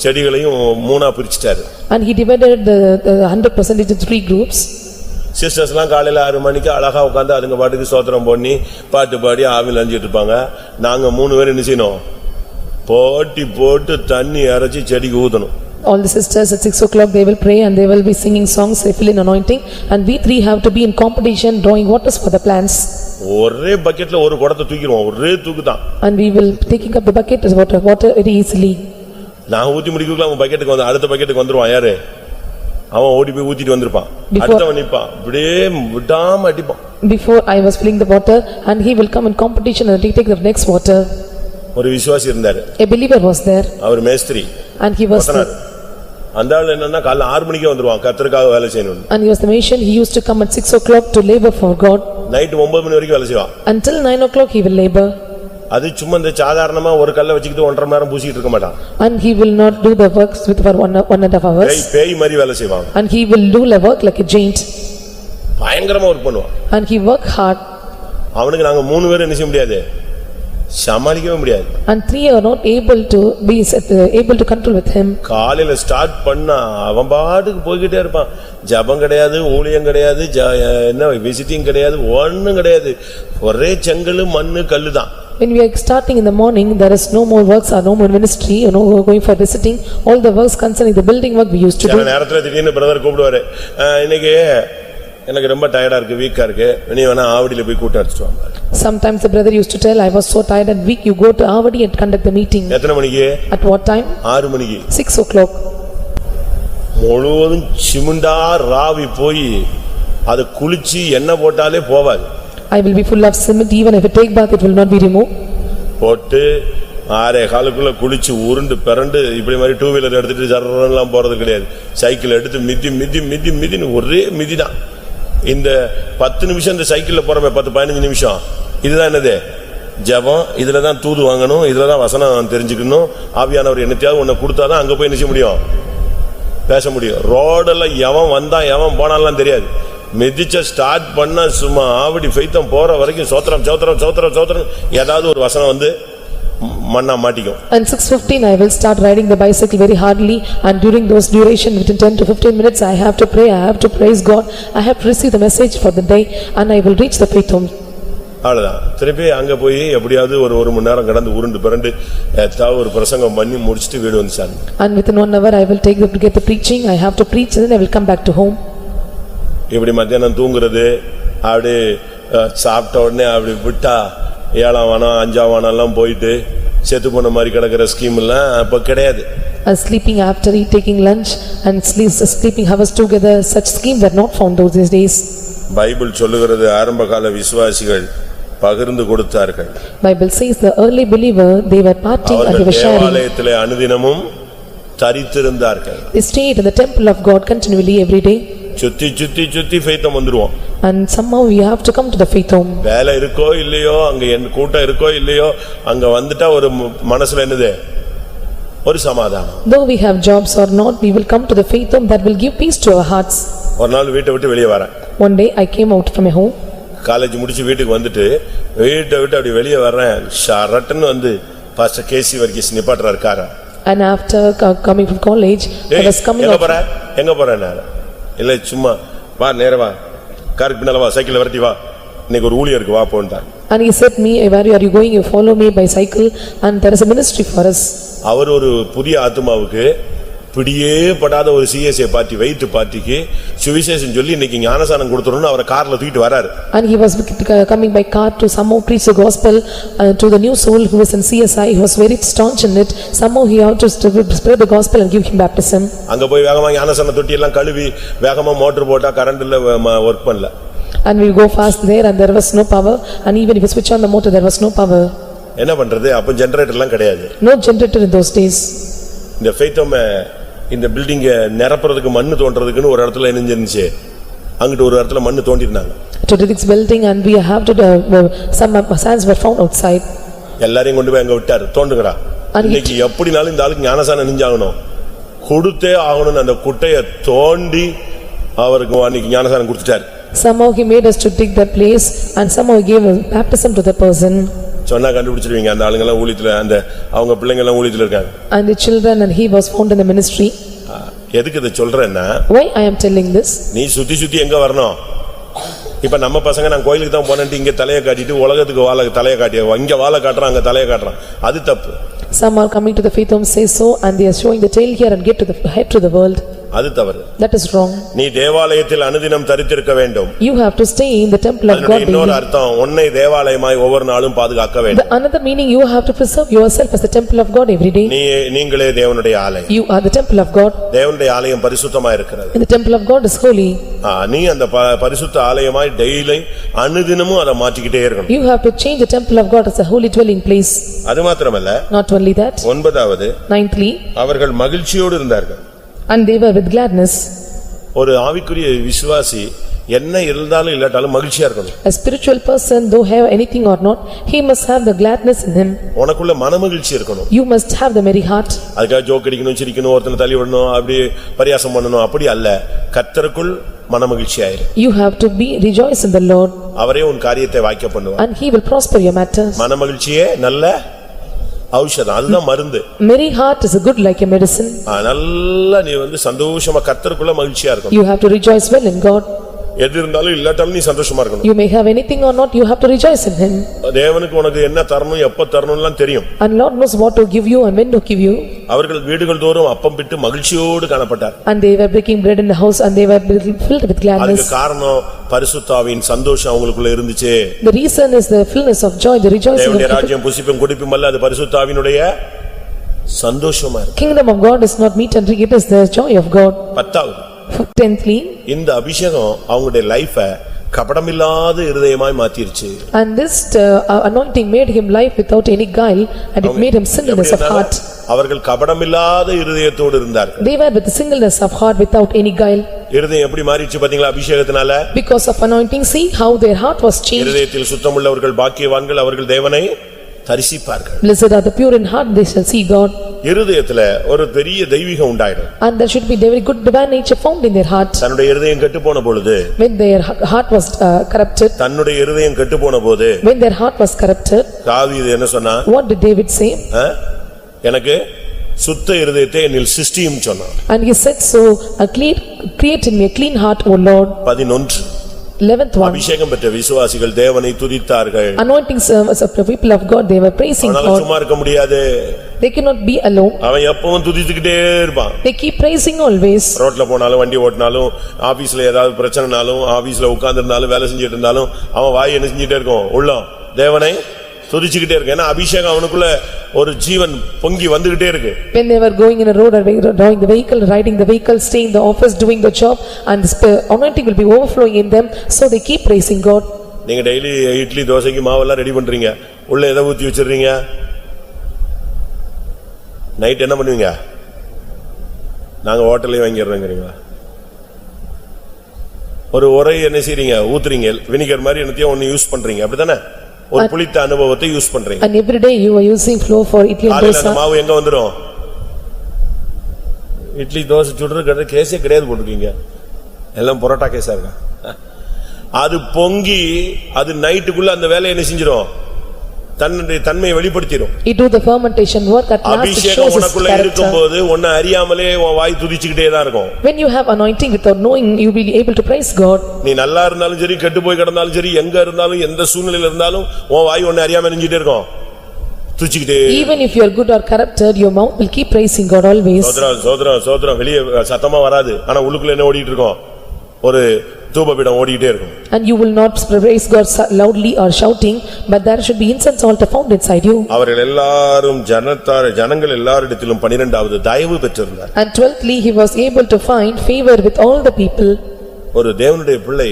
செடிகளையும் மூணா பிரிச்சுட்டாரு. And he divided the 100% into 3 groups. சிஸ்டர்ஸ்லாம் காலையில 6 மணிக்கு அழகா உட்கார்ந்து அதுங்க பாட்டுக்கு ஸ்தோத்திரம் பண்ணி பாட்டு பாடி ஆவில அஞ்சிட்டு இருப்பாங்க. நாங்க 3 பேர் என்ன செய்யணும்? போட்டி போட்டு தண்ணி அரைச்சி செடிக்கு ஊத்தணும். All the sisters at 6 o'clock they will pray and they will be singing songs, they fill in anointing, and we 3 have to be in competition drawing waters for the plants. ஒரே பக்கெட்ல ஒரு குடத்தை தூக்கிடுவோம், ஒரே தூக்கு தான். And we will taking up the bucket as water very easily. நான் ஊத்தி முடிக்கல அவன் பக்கெட்டுக்கு வந்து அடுத்த பக்கெட்டுக்கு வந்துருவான். யாரு? அவன் ஓடி போய் ஊத்திட்டு வந்திருப்பான். அடுத்தவன் நிப்பான், அப்படியே விடாம அடிப்பான். Before I was filling the water and he will come in competition and take the next water. ஒரு விசுவாசி இருந்தாரு. A believer was there. அவர் மேஸ்திரி. And he was அந்த ஆள் என்னன்னா காலைல 6 மணிக்கு வந்துருவான் கர்த்தருக்காக வேலை செய்யணும். And he was the Mason, he used to come at 6 o'clock to labor for God. Night 9 மணி வரைக்கும் வேலை செய்வான். Until 9 o'clock he will labor. அது சும்மா இந்த சாதாரணமா ஒரு கல்லை வச்சுக்கிட்டு 1.5 மணி நேரம் பூசிட்டு இருக்க மாட்டான். And he will not do the works with for 1.5 hours. பேய் மாதிரி வேலை செய்வான். And he will do the work like a giant. பயங்கரமா வர்க் பண்ணுவான். And he work hard. அவனுக்கு நாங்க 3 பேர் என்ன செய்ய முடியாது, சமாளிக்கவே முடியாது. And 3 are not able to control with him. காலையில ஸ்டார்ட் பண்ணா அவன் பாட்டுக்கு போய்கிட்டே இருப்பான். ஜெபம் கிடையாது, ஊழியம் கிடையாது, என்ன விசிட்டிங் கிடையாது, ஒண்ணும் கிடையாது. ஒரே செங்கல் மண்ணு கல்லு தான். When we are starting in the morning, there is no more works or no more ministry, no going for visiting. All the works concerning the building work we used to do. சில நேரத்துல திடீர்னு brother கூப்பிடுவாரு, இன்னைக்கு எனக்கு ரொம்ப டயர்டா இருக்கு, வீக்கா இருக்கு, நீ வேணா ஆவடியில போய் கூட்டம் அடிச்சிட்டு வாங்க. Sometimes the brother used to tell, I was so tired and weak, you go to Avadi and conduct the meeting. எத்தனை மணிக்கு? At what time? 6 மணிக்கு. 6 o'clock. முழுவதும் சிமுண்டா ராவி போய் அது குளிச்சு எண்ணெய் போட்டாலே போவாது. I will be full of cement, even if I take bath it will not be removed. போட்டு 6:15 குளிச்சு உருண்டு பிறண்டு இப்படி மாதிரி 2 வீலர் எடுத்துட்டு ஜர்றலாம் போறது கிடையாது. சைக்கிள் எடுத்து மிதி ஒரே மிதிதான். இந்த 10 நிமிஷம் இந்த சைக்கிள்ல போறமே 10-15 நிமிஷம் இதுதான் என்னது ஜெபம். இதுலதான் தூது வாங்கணும், இதுலதான் வசனம் தெரிஞ்சுக்கணும். ஆவியானவர் என்னத்தையாவது உன்னை கொடுத்தாதான் அங்க போய் நிச்சய முடியும், பேச முடியும். ரோடெல்லாம் எவன் வந்தா எவன் போனாலாம் தெரியாது. மிதிச்ச ஸ்டார்ட் பண்ண சும்மா ஆவடி ஃபெய்தம் போற வரைக்கும் சோத்திரம் சோத்திரம் சோத்திரம் சோத்திரம் ஏதாவது ஒரு வசனம் வந்து மண்ணா மாட்டிக்கும். And 6:15 I will start riding the bicycle very hardly, and during those duration within 10 to 15 minutes I have to pray, I have to praise God, I have to receive the message for the day, and I will reach the faith home. அவ்வளவுதான். திருப்பி அங்க போய் எப்படியாவது ஒரு மணி நேரம் கடந்து உருண்டு பிறண்டு ஏதாவது ஒரு பிரசங்கம் பண்ணி முடிச்சிட்டு வீடு வந்து sir. And within 1 hour I will get the preaching, I have to preach, and then I will come back to home. இப்படி மத்தியானம் தூங்குறது, அப்படி சாப்பிட்ட உடனே அப்படி விட்டா 7ஆம் வானம் 5ஆம் வானம் எல்லாம் போயிட்டு செத்து போன மாதிரி கிடக்கிற ஸ்கீம் எல்லாம் அப்ப கிடையாது. Sleeping after taking lunch and sleeping hours together, such scheme were not found those days. Bible சொல்லுகிறது ஆரம்ப கால விசுவாசிகள் பகிர்ந்து கொடுத்தார்கள். Bible says the early believer they were parting and they were sharing. தேவாலயத்திலே அனுதினமும் தரித்திருந்தார்கள். They stayed in the temple of God continually every day. சுத்தி ஃபெய்தம் வந்துருவோம். And somehow we have to come to the faith home. வேலை இருக்கோ இல்லையோ, அங்க என்ன கூட்டம் இருக்கோ இல்லையோ, அங்க வந்துட்டா ஒரு மனசுல என்னது, ஒரு சமாதானம். Though we have jobs or not, we will come to the faith home that will give peace to our hearts. ஒரு நாள் வீட்டை விட்டு வெளியே வரேன். One day I came out from my home. College முடிச்சு வீட்டுக்கு வந்துட்டு வீட்டை விட்டு அப்படி வெளியே வர்றேன். ஷரட்னு வந்து பாஸ்டர் கேசி வர்கீஸ் நிப்பாட்டுறாரு காரை. And after coming from college I was coming out. எங்க போறேன் நான்? இல்ல சும்மா வா, நேரா வா, காருக்கு பின்னால வா, சைக்கிள் வரட்டி வா, இன்னைக்கு ஒரு ஊழியம் இருக்கு வா போன்றான். And he said me, where are you going? You follow me by cycle, and there is a ministry for us. அவர் ஒரு புதிய ஆத்துமாவுக்கு பிடியே படாத ஒரு சிஎஸ்ஏ பார்ட்டி வெயிட் பார்ட்டிக்கு சுவிசேஷம் சொல்லி இன்னைக்கு ஞானசானம் கொடுத்துறோம்னு அவரை கார்ல தூக்கிட்டு வராரு. And he was coming by car to somehow preach the gospel to the new soul who was in CSI. He was very staunch in it. Somehow he had to spread the gospel and give him baptism. அங்க போய் வேகமா ஞானசான தொட்டி எல்லாம் கழுவி வேகமா motor போட்டா current இல்ல, work பண்ணல. And we go fast there and there was no power, and even if you switch on the motor there was no power. என்ன பண்றது? அப்ப ஜெனரேட்டர் எல்லாம் கிடையாது. No generator in those days. இந்த ஃபெய்தம் இந்த பில்டிங்க நிரப்புறதுக்கு மண்ணு தோன்றதுக்குன்னு ஒரு இடத்துல இருந்துச்சு. அங்கிட்டு ஒரு இடத்துல மண்ணு தோண்டிருந்தாங்க. To dig this building and we have to some sands were found outside. எல்லாரையும் கொண்டு போய் அங்க விட்டாரு, தோண்டுங்கடா. இன்னைக்கு எப்படினாலும் இந்த ஆளுக்கு ஞானசானம் நெஞ்சாகணும், கொடுத்தே ஆகணும்னு அந்த குட்டையை தோண்டி அவருக்கு அன்னைக்கு ஞானசானம் கொடுத்துட்டாரு. Somehow he made us to dig that place and somehow he gave a baptism to the person. சொன்னா கண்டுபிடிச்சிருவீங்க அந்த ஆளுங்க எல்லாம் ஊழியத்துல அந்த அவங்க பிள்ளைங்க எல்லாம் ஊழியத்துல இருக்காங்க. And the children and he was found in the ministry. எதுக்கு இதை சொல்றேன்னா Why I am telling this? நீ சுத்தி எங்க வரணும்? இப்ப நம்ம பசங்க நான் கோயிலுக்கு தான் போனேன்ட்டு இங்க தலையை காட்டிட்டு உலகத்துக்கு தலையை காட்டி இங்க வாழை காட்டுறான் அங்க தலையை காட்டுறான், அது தப்பு. Some are coming to the faith home say so and they are showing the tail here and get to the head to the world. அது தவறு. That is wrong. நீ தேவாலயத்தில் அனுதினம் தரித்திருக்க வேண்டும். You have to stay in the temple of God daily. இன்னொரு அர்த்தம் உன்னை தேவாலயமாய் ஒவ்வொரு நாளும் பாதுகாக்க வேண்டும். Another meaning you have to preserve yourself as the temple of God every day. நீங்களே தேவனுடைய ஆலயம். You are the temple of God. தேவனுடைய ஆலயம் பரிசுத்தமா இருக்கிறது. And the temple of God is holy. நீ அந்த பரிசுத்த ஆலயமாய் டெய்லி அனுதினமும் அதை மாற்றிக்கிட்டே இருக்கணும். You have to change the temple of God as a holy dwelling place. அது மாத்திரமல்ல. Not only that. ஒன்பதாவது. Ninthly. அவர்கள் மகிழ்ச்சியோடு இருந்தார்கள். And they were with gladness. ஒரு ஆவிக்குரிய விசுவாசி என்ன இருந்தாலும் இல்லாட்டாலும் மகிழ்ச்சியா இருக்கணும். A spiritual person, though have anything or not, he must have the gladness in him. உனக்குள்ள மனமகிழ்ச்சி இருக்கணும். You must have the merry heart. அதுக்காக ஜோக் அடிக்கணும், சிரிக்கணும், ஒருத்தனை தள்ளி விடணும், அப்படி பரியாசம் பண்ணணும், அப்படி அல்ல. கர்த்தருக்குள் மனமகிழ்ச்சியாயிரு. You have to be rejoice in the Lord. அவரே உன் காரியத்தை வாய்க்க பண்ணுவார். And he will prosper your matters. மனமகிழ்ச்சியே நல்ல ஔஷதம், அதுதான் மருந்து. Merry heart is a good like a medicine. நல்லா நீ சந்தோஷமா கர்த்தருக்குள்ள மகிழ்ச்சியா இருக்கணும். You have to rejoice well in God. எது இருந்தாலும் இல்லாட்டாலும் நீ சந்தோஷமா இருக்கணும். You may have anything or not, you have to rejoice in him. தேவனுக்கு உனக்கு என்ன தரணும் எப்ப தரணும்லாம் தெரியும். And Lord knows what to give you and when to give you. அவர்கள் வீடுகள் தோறும் அப்பம் பிட்டு மகிழ்ச்சியோடு காணப்பட்டார். And they were breaking bread in the house and they were filled with gladness. அதுக்கு காரணம் பரிசுத்தாவின் சந்தோஷம் அவங்களுக்குள்ள இருந்துச்சு. The reason is the fullness of joy, the rejoicing of தேவனுடைய ராஜ்யம் புசிப்பும் குடிப்பும் அல்ல, அது பரிசுத்தாவினுடைய சந்தோஷமா இருக்கு. Kingdom of God is not meat and drink, it is the joy of God. பத்தாவது. Tenthly. இந்த அபிஷேகம் அவங்களுடைய லைஃபை கபடமில்லாத இருதயமாய் மாத்திருச்சு. And this anointing made him life without any guile and it made him singleness of heart. அவர்கள் கபடமில்லாத இருதயத்தோடு இருந்தார்கள். They were with the singleness of heart without any guile. இருதயம் எப்படி மாறிச்சு பாத்தீங்களா அபிஷேகத்தினால? Because of anointing, see how their heart was changed. இருதயத்தில் சுத்தமுள்ளவர்கள் பாக்கியவான்கள், அவர்கள் தேவனை தரிசிப்பார்கள். Blessed are the pure in heart, they shall see God. இருதயத்துல ஒரு பெரிய தெய்வீகம் உண்டாயிடும். And there should be very good divine nature found in their heart. தன்னுடைய இருதயம் கெட்டு போன பொழுது, When their heart was corrupted, தன்னுடைய இருதயம் கெட்டு போன போது, when their heart was corrupted, தாவீது என்ன சொன்னா? what did David say? எனக்கு சுத்த இருதயத்தை என்னில் சிருஷ்டியும் சொன்னான். And he said so, create in me a clean heart, O Lord. 11. 11th one. அபிஷேகம் பெற்ற விசுவாசிகள் தேவனை துதித்தார்கள். Anointing service of the people of God, they were praising அவனால God. சும்மா இருக்க முடியாது. They cannot be alone. அவன் எப்பவும் துதித்துக்கிட்டே இருப்பான். They keep praising always. ரோட்ல போனாலும், வண்டி ஓட்டினாலும், ஆபீஸ்ல ஏதாவது பிரச்சனைனாலும், ஆபீஸ்ல உட்கார்ந்திருந்தாலும், வேலை செஞ்சிட்டு இருந்தாலும், அவன் வாய் என்ன செஞ்சிட்டே இருக்கும்? உள்ளம் தேவனை துதிச்சுக்கிட்டே இருக்கு. ஏன்னா அபிஷேகம் அவனுக்குள்ள ஒரு ஜீவன் பொங்கி வந்துகிட்டே இருக்கு. When they were going in a road or drawing the vehicle, riding the vehicle, staying in the office, doing the job, and the anointing will be overflowing in them, so they keep praising God. நீங்க daily idli தோசைக்கு மாவெல்லாம் ready பண்றீங்க, உள்ள எதை ஊத்தி வச்சிடுறீங்க? Night என்ன பண்ணுவீங்க? நாங்க ஹோட்டல்லே வாங்கிடுறோங்கிறீங்களா? ஒரு உரை என்ன செய்றீங்க? ஊத்துறீங்க, வினிகர் மாதிரி என்னத்தையும் ஒன்னு யூஸ் பண்றீங்க, அப்படிதானே? ஒரு புளித்த அனுபவத்தை யூஸ் பண்றீங்க. And every day you are using flour for idli and dosa. அந்த மாவு எங்க வந்துரும்? இட்லி தோசை சுடுறது கேஸே கிடையாது போட்டுருக்கீங்க, எல்லாம் பரோட்டா கேஸா இருக்கா? அது பொங்கி அது நைட்டுக்குள்ள அந்த வேலையை என்ன செஞ்சிரும்? தன்னுடைய தன்மையை வெளிப்படுத்திடும். It do the fermentation work at last, it shows its character. அபிஷேகம் உனக்குள்ள இருக்கும்போது உன்னை அறியாமலே உன் வாய் துதிச்சுக்கிட்டே தான் இருக்கும். When you have anointing without knowing, you will be able to praise God. நீ நல்லா இருந்தாலும் சரி, கெட்டு போய் கிடந்தாலும் சரி, எங்க இருந்தாலும் எந்த சூழ்நிலையில இருந்தாலும் உன் வாய் உன்னை அறியாம நெஞ்சிட்டே இருக்கும், துதிச்சுக்கிட்டே. Even if you are good or corrupted, your mouth will keep praising God always. சோத்ரம் சோத்ரம் சோத்ரம் வெளியே சத்தமா வராது, ஆனா உள்ளுக்குள்ள என்ன ஓடிட்டு இருக்கும்? ஒரு தூபபீடம் ஓடிட்டே இருக்கும். And you will not praise God loudly or shouting, but there should be incense altar found inside you. அவர்கள் எல்லாரும் ஜனங்கள் எல்லாரிடத்திலும் 12வது தயவு பெற்றிருந்தார். And 12thly, he was able to find favor with all the people. ஒரு தேவனுடைய பிள்ளை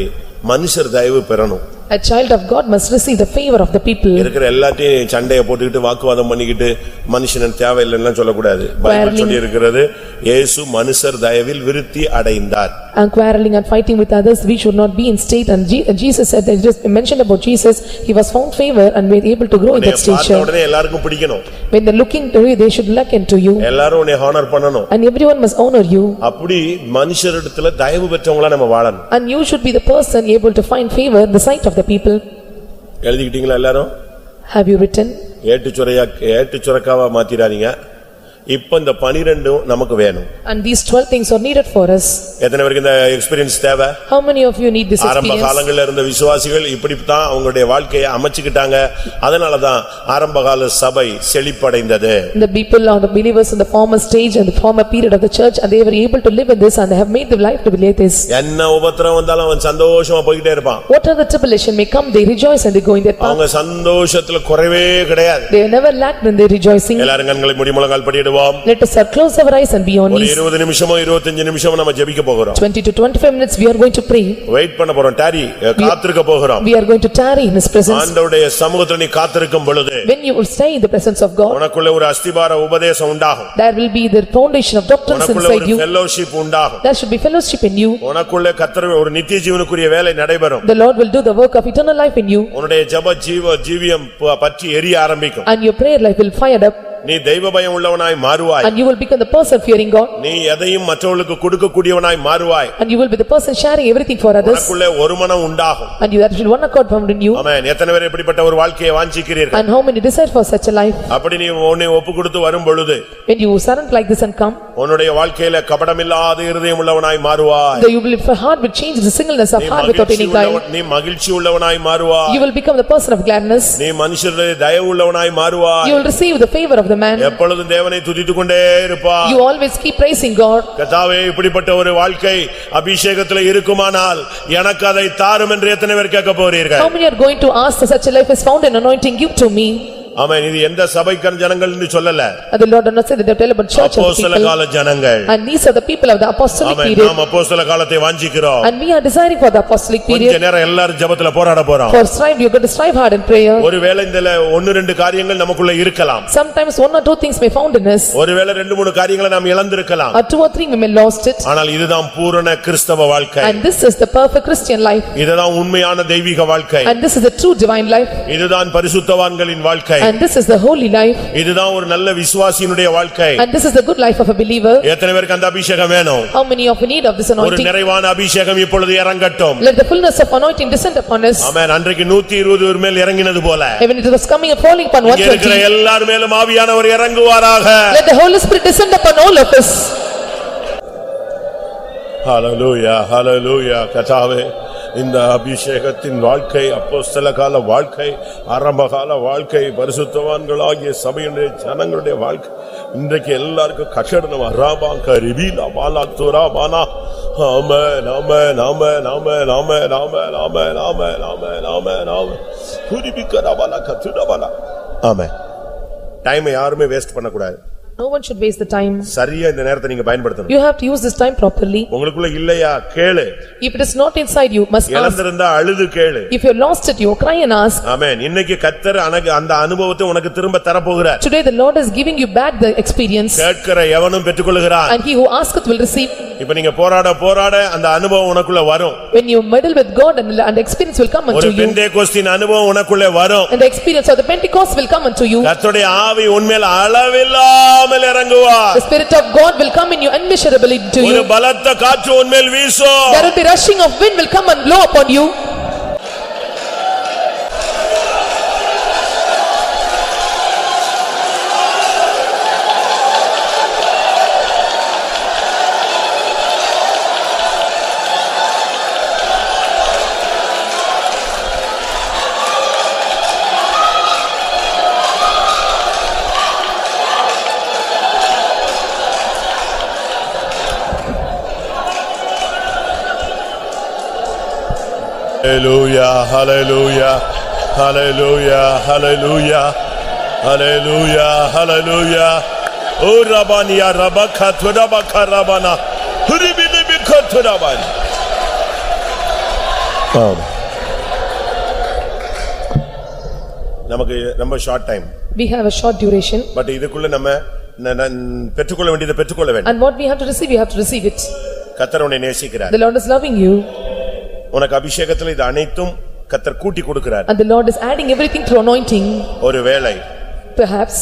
மனுஷர் தயவு பெறணும். A child of God must receive the favor of the people. இருக்கிற எல்லாத்தையும் சண்டைய போட்டுக்கிட்டு வாக்குவாதம் பண்ணிக்கிட்டு மனுஷன் தேவையில்லைன்னு சொல்லக்கூடாது. பைபிள் சொல்லி இருக்கிறது, இயேசு மனுஷர் தயவில் விருத்தி அடைந்தார். And quarreling and fighting with others, we should not be in state. And Jesus said, that just mentioned about Jesus, he was found favor and was able to grow in that stature. உடனே எல்லாருக்கும் பிடிக்கணும். When they are looking to you, they should look into you. எல்லாரும் உன்னை honour பண்ணணும். And everyone must honor you. அப்படி மனுஷரிடத்துல தயவு பெற்றவங்களா நம்ம வாழணும். And you should be the person able to find favor in the sight of the people. எழுதிக்கிட்டீங்களா எல்லாரும்? Have you written? ஏட்டு சுரக்காவா மாத்திராதீங்க. இப்ப இந்த 12 நமக்கு வேணும். And these 12 things are needed for us. எத்தனை பேருக்கு இந்த எக்ஸ்பீரியன்ஸ் தேவை? How many of you need this ஆரம்ப experience? காலங்களில் இருந்த விசுவாசிகள் இப்படித்தான் அவங்களுடைய வாழ்க்கையை அமைச்சுக்கிட்டாங்க. அதனாலதான் ஆரம்பகால சபை செழிப்படைந்தது. The people or the believers in the former stage and the former period of the church, and they were able to live in this and they have made their life to be like this. என்ன உபத்திரம் வந்தாலும் அவன் சந்தோஷமா போயிட்டே இருப்பான். What other tribulation may come, they rejoice and they go in their path. அவங்க சந்தோஷத்துல குறைவே கிடையாது. They never lacked in their rejoicing. எல்லாரும் கண்களை மூடி முழங்கால் படியிடுவோம். Let us close our eyes and be on ஒரு knees. 20 நிமிஷமோ 25 நிமிஷமோ நம்ம ஜெபிக்க போகிறோம். 20 to 25 minutes we are going to pray. Wait பண்ண போறோம். டாரி காத்திருக்க போகிறோம். We are going to tarry in his presence. ஆண்டவருடைய சமூகத்துல நீ காத்திருக்கும் பொழுது When you will stay in the presence of God, உனக்குள்ள ஒரு அஸ்திபார உபதேசம் உண்டாகும். there will be the foundation of doctrines உனக்குள்ள inside ஒரு you. fellowship உண்டாகும். There should be fellowship in you. உனக்குள்ள கர்த்தர் ஒரு நித்திய ஜீவனுக்குரிய வேலை நடைபெறும். The Lord will do the work of eternal life in you. உன்னுடைய ஜெப ஜீவியம் பற்றி எரிய ஆரம்பிக்கும். And your prayer life will fire up. நீ தெய்வ பயம் உள்ளவனாய் மாறுவாய். And you will become the person fearing God. நீ எதையும் மற்றவர்களுக்கு கொடுக்க கூடியவனாய் மாறுவாய். And you will be the person sharing everything for others. உனக்குள்ள ஒரு மனம் உண்டாகும். And you will one accord found in you. ஆமென். எத்தனை பேர் இப்படிப்பட்ட ஒரு வாழ்க்கையை வாஞ்சிக்கிறீர்கள்? And how many desire for such a life? அப்படி நீ உன்னை ஒப்புக்கொடுத்து வரும் பொழுது When you surrender like this and come, உன்னுடைய வாழ்க்கையில கபடமில்லாத இருதயம் உள்ளவனாய் மாறுவாய். you will be heart will change the singleness of heart without any guile. நீ மகிழ்ச்சி உள்ளவனாய் மாறுவாய். You will become the person of gladness. நீ மனுஷருடைய தயவு உள்ளவனாய் மாறுவாய். You will receive the favor of the man. எப்பொழுதும் தேவனை துதித்துக் கொண்டே இருப்பாய். You always keep praising God. கர்த்தாவே இப்படிப்பட்ட ஒரு வாழ்க்கை அபிஷேகத்திலே இருக்குமானால் எனக்கு அதை தாரும் என்று எத்தனை பேர் கேட்க போறீர்கள்? How many are going to ask such a life is found in anointing? Give to me. ஆமென். இது எந்த சபைக்கான ஜனங்கள் என்று சொல்லல. And the Lord did not say that they tell about church of அப்போஸ்தல people. கால ஜனங்கள். And these are the people of the apostolic amen. period. நாம் அப்போஸ்தல காலத்தை வாஞ்சிக்கிறோம். And we are desiring for the apostolic கொஞ்ச period. நேரம் எல்லாரும் ஜெபத்துல போராட போறோம். For strive, you are going to strive hard in prayer. ஒருவேளை இந்த 1-2 காரியங்கள் நமக்குள்ள இருக்கலாம். Sometimes one or two things may found in us. ஒருவேளை 2-3 காரியங்களை நாம் இழந்திருக்கலாம். Or two or three we may lost it. ஆனால் இதுதான் பூரண கிறிஸ்தவ வாழ்க்கை. And this is the perfect Christian life. இதுதான் உண்மையான தெய்வீக வாழ்க்கை. And this is the true divine life. இதுதான் பரிசுத்தவான்களின் வாழ்க்கை. And this is the holy life. இதுதான் ஒரு நல்ல விசுவாசியினுடைய வாழ்க்கை. And this is the good life of a believer. எத்தனை பேருக்கு அந்த அபிஷேகம் வேணும்? How many of you need of this ஒரு anointing? நிறைவான அபிஷேகம் இப்பொழுது இறங்கட்டும். Let the fullness of anointing descend upon us. ஆமென். அன்றைக்கு 120 பேர் மேல் இறங்கினது போல Even it was coming and falling upon இங்க இருக்கிற 120. எல்லார் மேலும் ஆவியானவர் இறங்குவாராக. Let the Holy Spirit descend upon all of us. ஹல்லேலூயா ஹல்லேலூயா. கர்த்தாவே இந்த அபிஷேகத்தின் வாழ்க்கை அப்போஸ்தல கால வாழ்க்கை ஆரம்பகால வாழ்க்கை பரிசுத்தவான்களாகிய சபையினுடைய ஜனங்களுடைய வாழ்க்கை இன்றைக்கு எல்லாருக்கும் கஷடனம் ராபாங்க ரிபீலா பாலாக்துரா பானா ஆமென் ஆமென் ஆமென் ஆமென் ஆமென் ஆமென் ஆமென் ஆமென் ஆமென் ஆமென் ஆமென் குரிபிக்கரா பாலா கத்துரா பாலா ஆமென். டைமை யாருமே வேஸ்ட் பண்ணக்கூடாது. No one should waste the time. சரியா இந்த நேரத்தை நீங்க பயன்படுத்தணும். You have to use this time properly. உங்களுக்குள்ள இல்லையா கேளு. If it is not inside you, must ask. இழந்திருந்தா அழுது கேளு. If you lost it, you cry and ask. ஆமென். இன்னைக்கு கர்த்தர் அந்த அனுபவத்தை உனக்கு திரும்ப தர போகிறார். Today the Lord is giving you back the experience. கேட்கிற எவனும் பெற்றுக்கொள்கிறான். And he who asketh will receive. இப்ப நீங்க போராட அந்த அனுபவம் உனக்குள்ள வரும். When you meddle with God and experience will come unto ஒரு you. பெந்தேகோஸ்தின் அனுபவம் உனக்குள்ள வரும். And the experience of the Pentecost will come unto you. கர்த்தருடைய ஆவி உன்மேல் அளவில்லாமல் இறங்குவார். The Spirit of God will come in you immeasurably to ஒரு you. பலத்த காற்று உன்மேல் வீசும். There will be rushing of wind will come and blow upon you. Hallelujah, hallelujah, hallelujah, hallelujah, hallelujah, hallelujah. O Rabania Rabaka Turabaka Rabana, Huribidibika Turaban. நமக்கு ரொம்ப short time. We have a short duration. But இதுக்குள்ள நம்ம பெற்றுக்கொள்ள வேண்டியதை பெற்றுக்கொள்ள வேண்டும். And what we have to receive, we have to receive it. கர்த்தர் உன்னை நேசிக்கிறார். The Lord is loving you. உனக்கு அபிஷேகத்தில் இது அனைத்தும் கர்த்தர் கூட்டி கொடுக்கிறார். And the Lord is adding everything through anointing. ஒருவேளை perhaps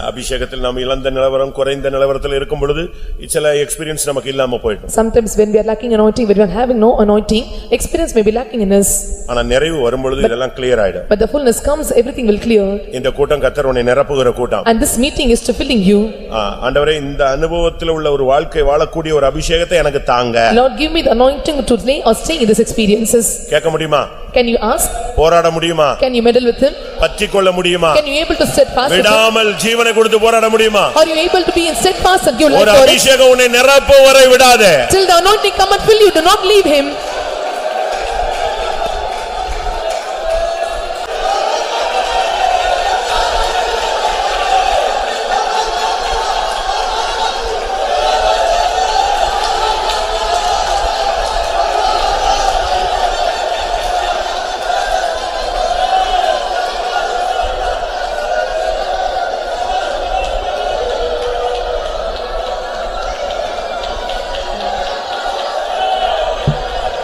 அபிஷேகத்தில் நாம் இழந்த நிலவரம் குறைந்த நிலவரத்தில் இருக்கும் பொழுது சில எக்ஸ்பீரியன்ஸ் நமக்கு இல்லாம போயிடும். sometimes when we are lacking anointing, when we are having no anointing, experience may be lacking in us. ஆனா நிறைவு வரும் பொழுது இதெல்லாம் கிளியர் ஆயிடும். But the fullness comes, everything will clear. இந்த கூட்டம் கர்த்தர் உன்னை நிரப்புகிற கூட்டம். And this meeting is to filling you. ஆண்டவரே இந்த அனுபவத்தில் உள்ள ஒரு வாழ்க்கை வாழக்கூடிய ஒரு அபிஷேகத்தை எனக்கு தாங்க. Lord, give me the anointing to lay or stay in these experiences. கேட்க முடியுமா? Can you ask? போராட முடியுமா? Can you meddle with him? பற்றிக்கொள்ள முடியுமா? Can you able to sit fast? விடாமல் ஜீவனை கொடுத்து போராட முடியுமா? Are you able to be in steadfast and give life ஒரு for it? அபிஷேகம் உன்னை நிரப்பும் வரை விடாதே. Till the anointing come and fill you, do not leave him.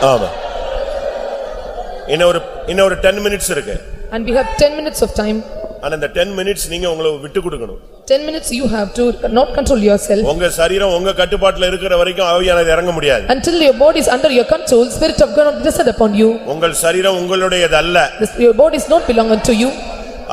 ஆமா. இன்னொரு 10 minutes இருக்கு. And we have 10 minutes of time. ஆனா இந்த 10 minutes நீங்க உங்களை விட்டு கொடுக்கணும். 10 minutes you have to not control yourself. உங்க சரீரம் உங்க கட்டுப்பாட்டுல இருக்கிற வரைக்கும் ஆவியானவர் இறங்க முடியாது. Until your body is under your control, spirit of God will descend upon you. உங்கள் சரீரம் உங்களுடையது அல்ல. Your body is not belong unto you.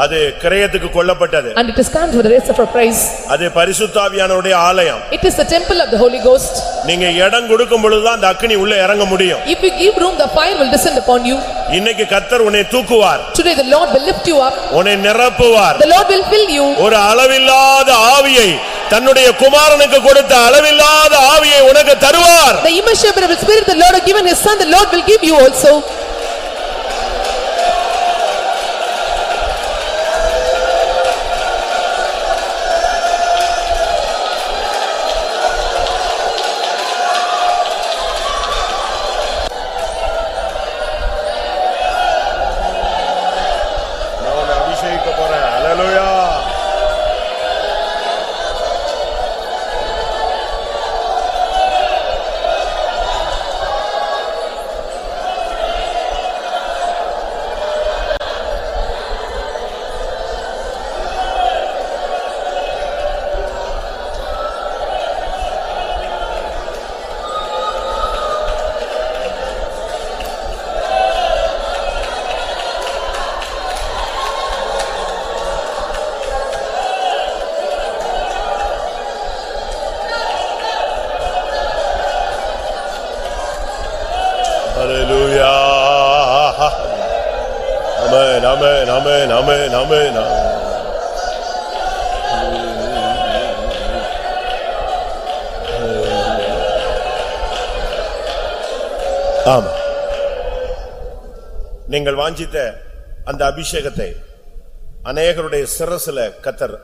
அது கிரயத்துக்கு கொல்லப்பட்டது. And it is counted for the rest of our price. அது பரிசுத்த ஆவியானவருடைய ஆலயம். It is the temple of the Holy Ghost. நீங்க இடம் கொடுக்கும் பொழுது தான் அந்த அக்கினி உள்ள இறங்க முடியும். If you give room, the fire will descend upon you. இன்னைக்கு கர்த்தர் உன்னை தூக்குவார். Today the Lord will lift you up. உன்னை நிரப்புவார். The Lord will fill you. ஒரு அளவில்லாத ஆவியை தன்னுடைய குமாரனுக்கு கொடுத்த அளவில்லாத ஆவியை உனக்கு தருவார். The immeasurable spirit the Lord has given his son, the Lord will give you also. Hallelujah. Amen, amen, amen, amen, amen. ஆமா. நீங்கள் வாஞ்சித்த அந்த அபிஷேகத்தை அநேகருடைய சிரசுல கர்த்தர்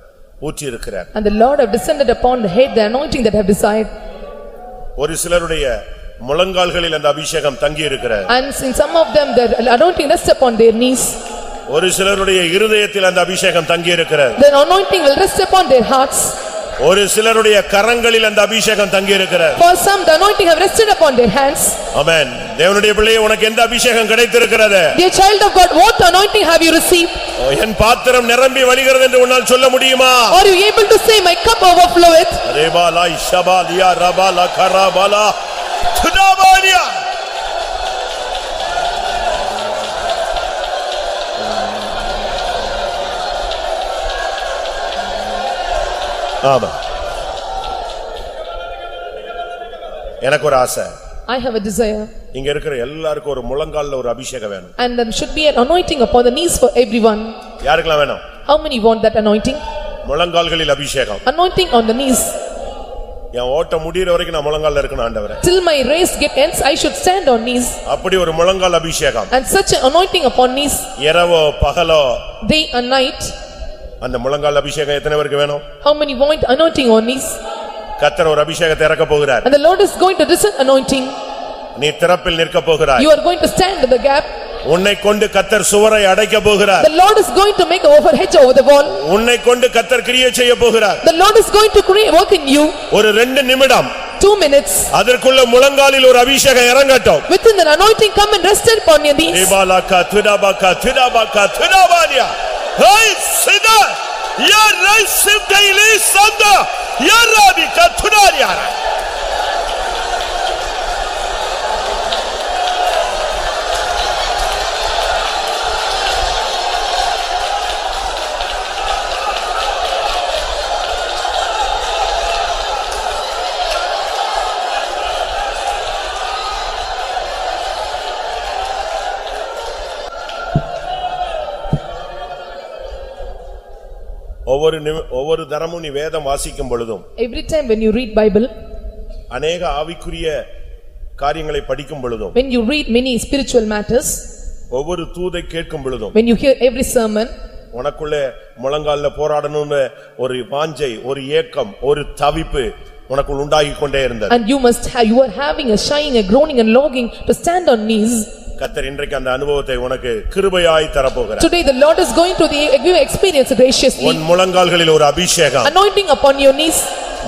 ஊற்றி இருக்கிறார். And the Lord have descended upon the head the anointing that have desired. ஒரு சிலருடைய முழங்கால்களில் அந்த அபிஷேகம் தங்கி இருக்கிறது. And in some of them the anointing rests upon their knees. ஒரு சிலருடைய இருதயத்தில் அந்த அபிஷேகம் தங்கி இருக்கிறது. The anointing will rest upon their hearts. ஒரு சிலருடைய கரங்களில் அந்த அபிஷேகம் தங்கி இருக்கிறது. For some the anointing have rested upon their hands. ஆமென். தேவனுடைய பிள்ளையே உனக்கு எந்த அபிஷேகம் கிடைத்திருக்கிறது? Dear child of God, what anointing have you received? என் பாத்திரம் நிரம்பி வழிகிறது என்று உன்னால் சொல்ல முடியுமா? Are you able to say my cup overfloweth? ரேபாலா இஷபாலியா ரபாலா கராபாலா துடாபாலியா. ஆமா. எனக்கு ஒரு ஆசை. I have a desire. இங்க இருக்கிற எல்லாருக்கும் ஒரு முழங்கால்ல ஒரு அபிஷேகம் வேணும். And there should be an anointing upon the knees for everyone. யாருக்கெல்லாம் வேணும்? How many want that anointing? முழங்கால்களில் அபிஷேகம். Anointing on the knees. என் ஓட்ட முடியற வரைக்கும் நான் முழங்கால்ல இருக்கணும் ஆண்டவரே. Till my race get ends, I should stand on knees. அப்படி ஒரு முழங்கால் அபிஷேகம். And such an anointing upon knees. இரவோ பகலோ Day and night. அந்த முழங்கால் அபிஷேகம் எத்தனை பேருக்கு வேணும்? How many want anointing on knees? கர்த்தர் ஒரு அபிஷேகத்தை இறக்க போகிறார். And the Lord is going to descend anointing. நீ திறப்பில் நிற்க போகிறாய். You are going to stand in the gap. உன்னை கொண்டு கர்த்தர் சுவரை அடைக்க போகிறார். The Lord is going to make an overhedge over the wall. உன்னை கொண்டு கர்த்தர் கிரியை செய்ய போகிறார். The Lord is going to create work in you. ஒரு 2 நிமிடம் 2 minutes. அதற்குள்ள முழங்காலில் ஒரு அபிஷேகம் இறங்கட்டும். Within the anointing come and rest upon your knees. ஏபாலகா துடாபகா துடாபகா துடாபானியா. Hey Sita Ya reisim daily sanda. Ya Rabbi katunariara. ஒவ்வொரு தரமும் நீ வேதம் வாசிக்கும் பொழுதும் Every time when you read Bible, அநேக ஆவிக்குரிய காரியங்களை படிக்கும் பொழுதும் when you read many spiritual matters, ஒவ்வொரு தூதை கேட்கும் பொழுதும் when you hear every sermon, உனக்குள்ளே முழங்கால்ல போராடணும்னு ஒரு வாஞ்சை, ஒரு ஏக்கம், ஒரு தவிப்பு உனக்குள் உண்டாகிக் கொண்டே இருந்தது. and you are having a shying, a groaning and longing to stand on knees. கர்த்தர் இன்றைக்கு அந்த அனுபவத்தை உனக்கு கிருபையாய் தரப்போகிறார். Today the Lord is going to give you experience graciously. உன் முழங்கால்களில் ஒரு அபிஷேகம், Anointing upon your knees.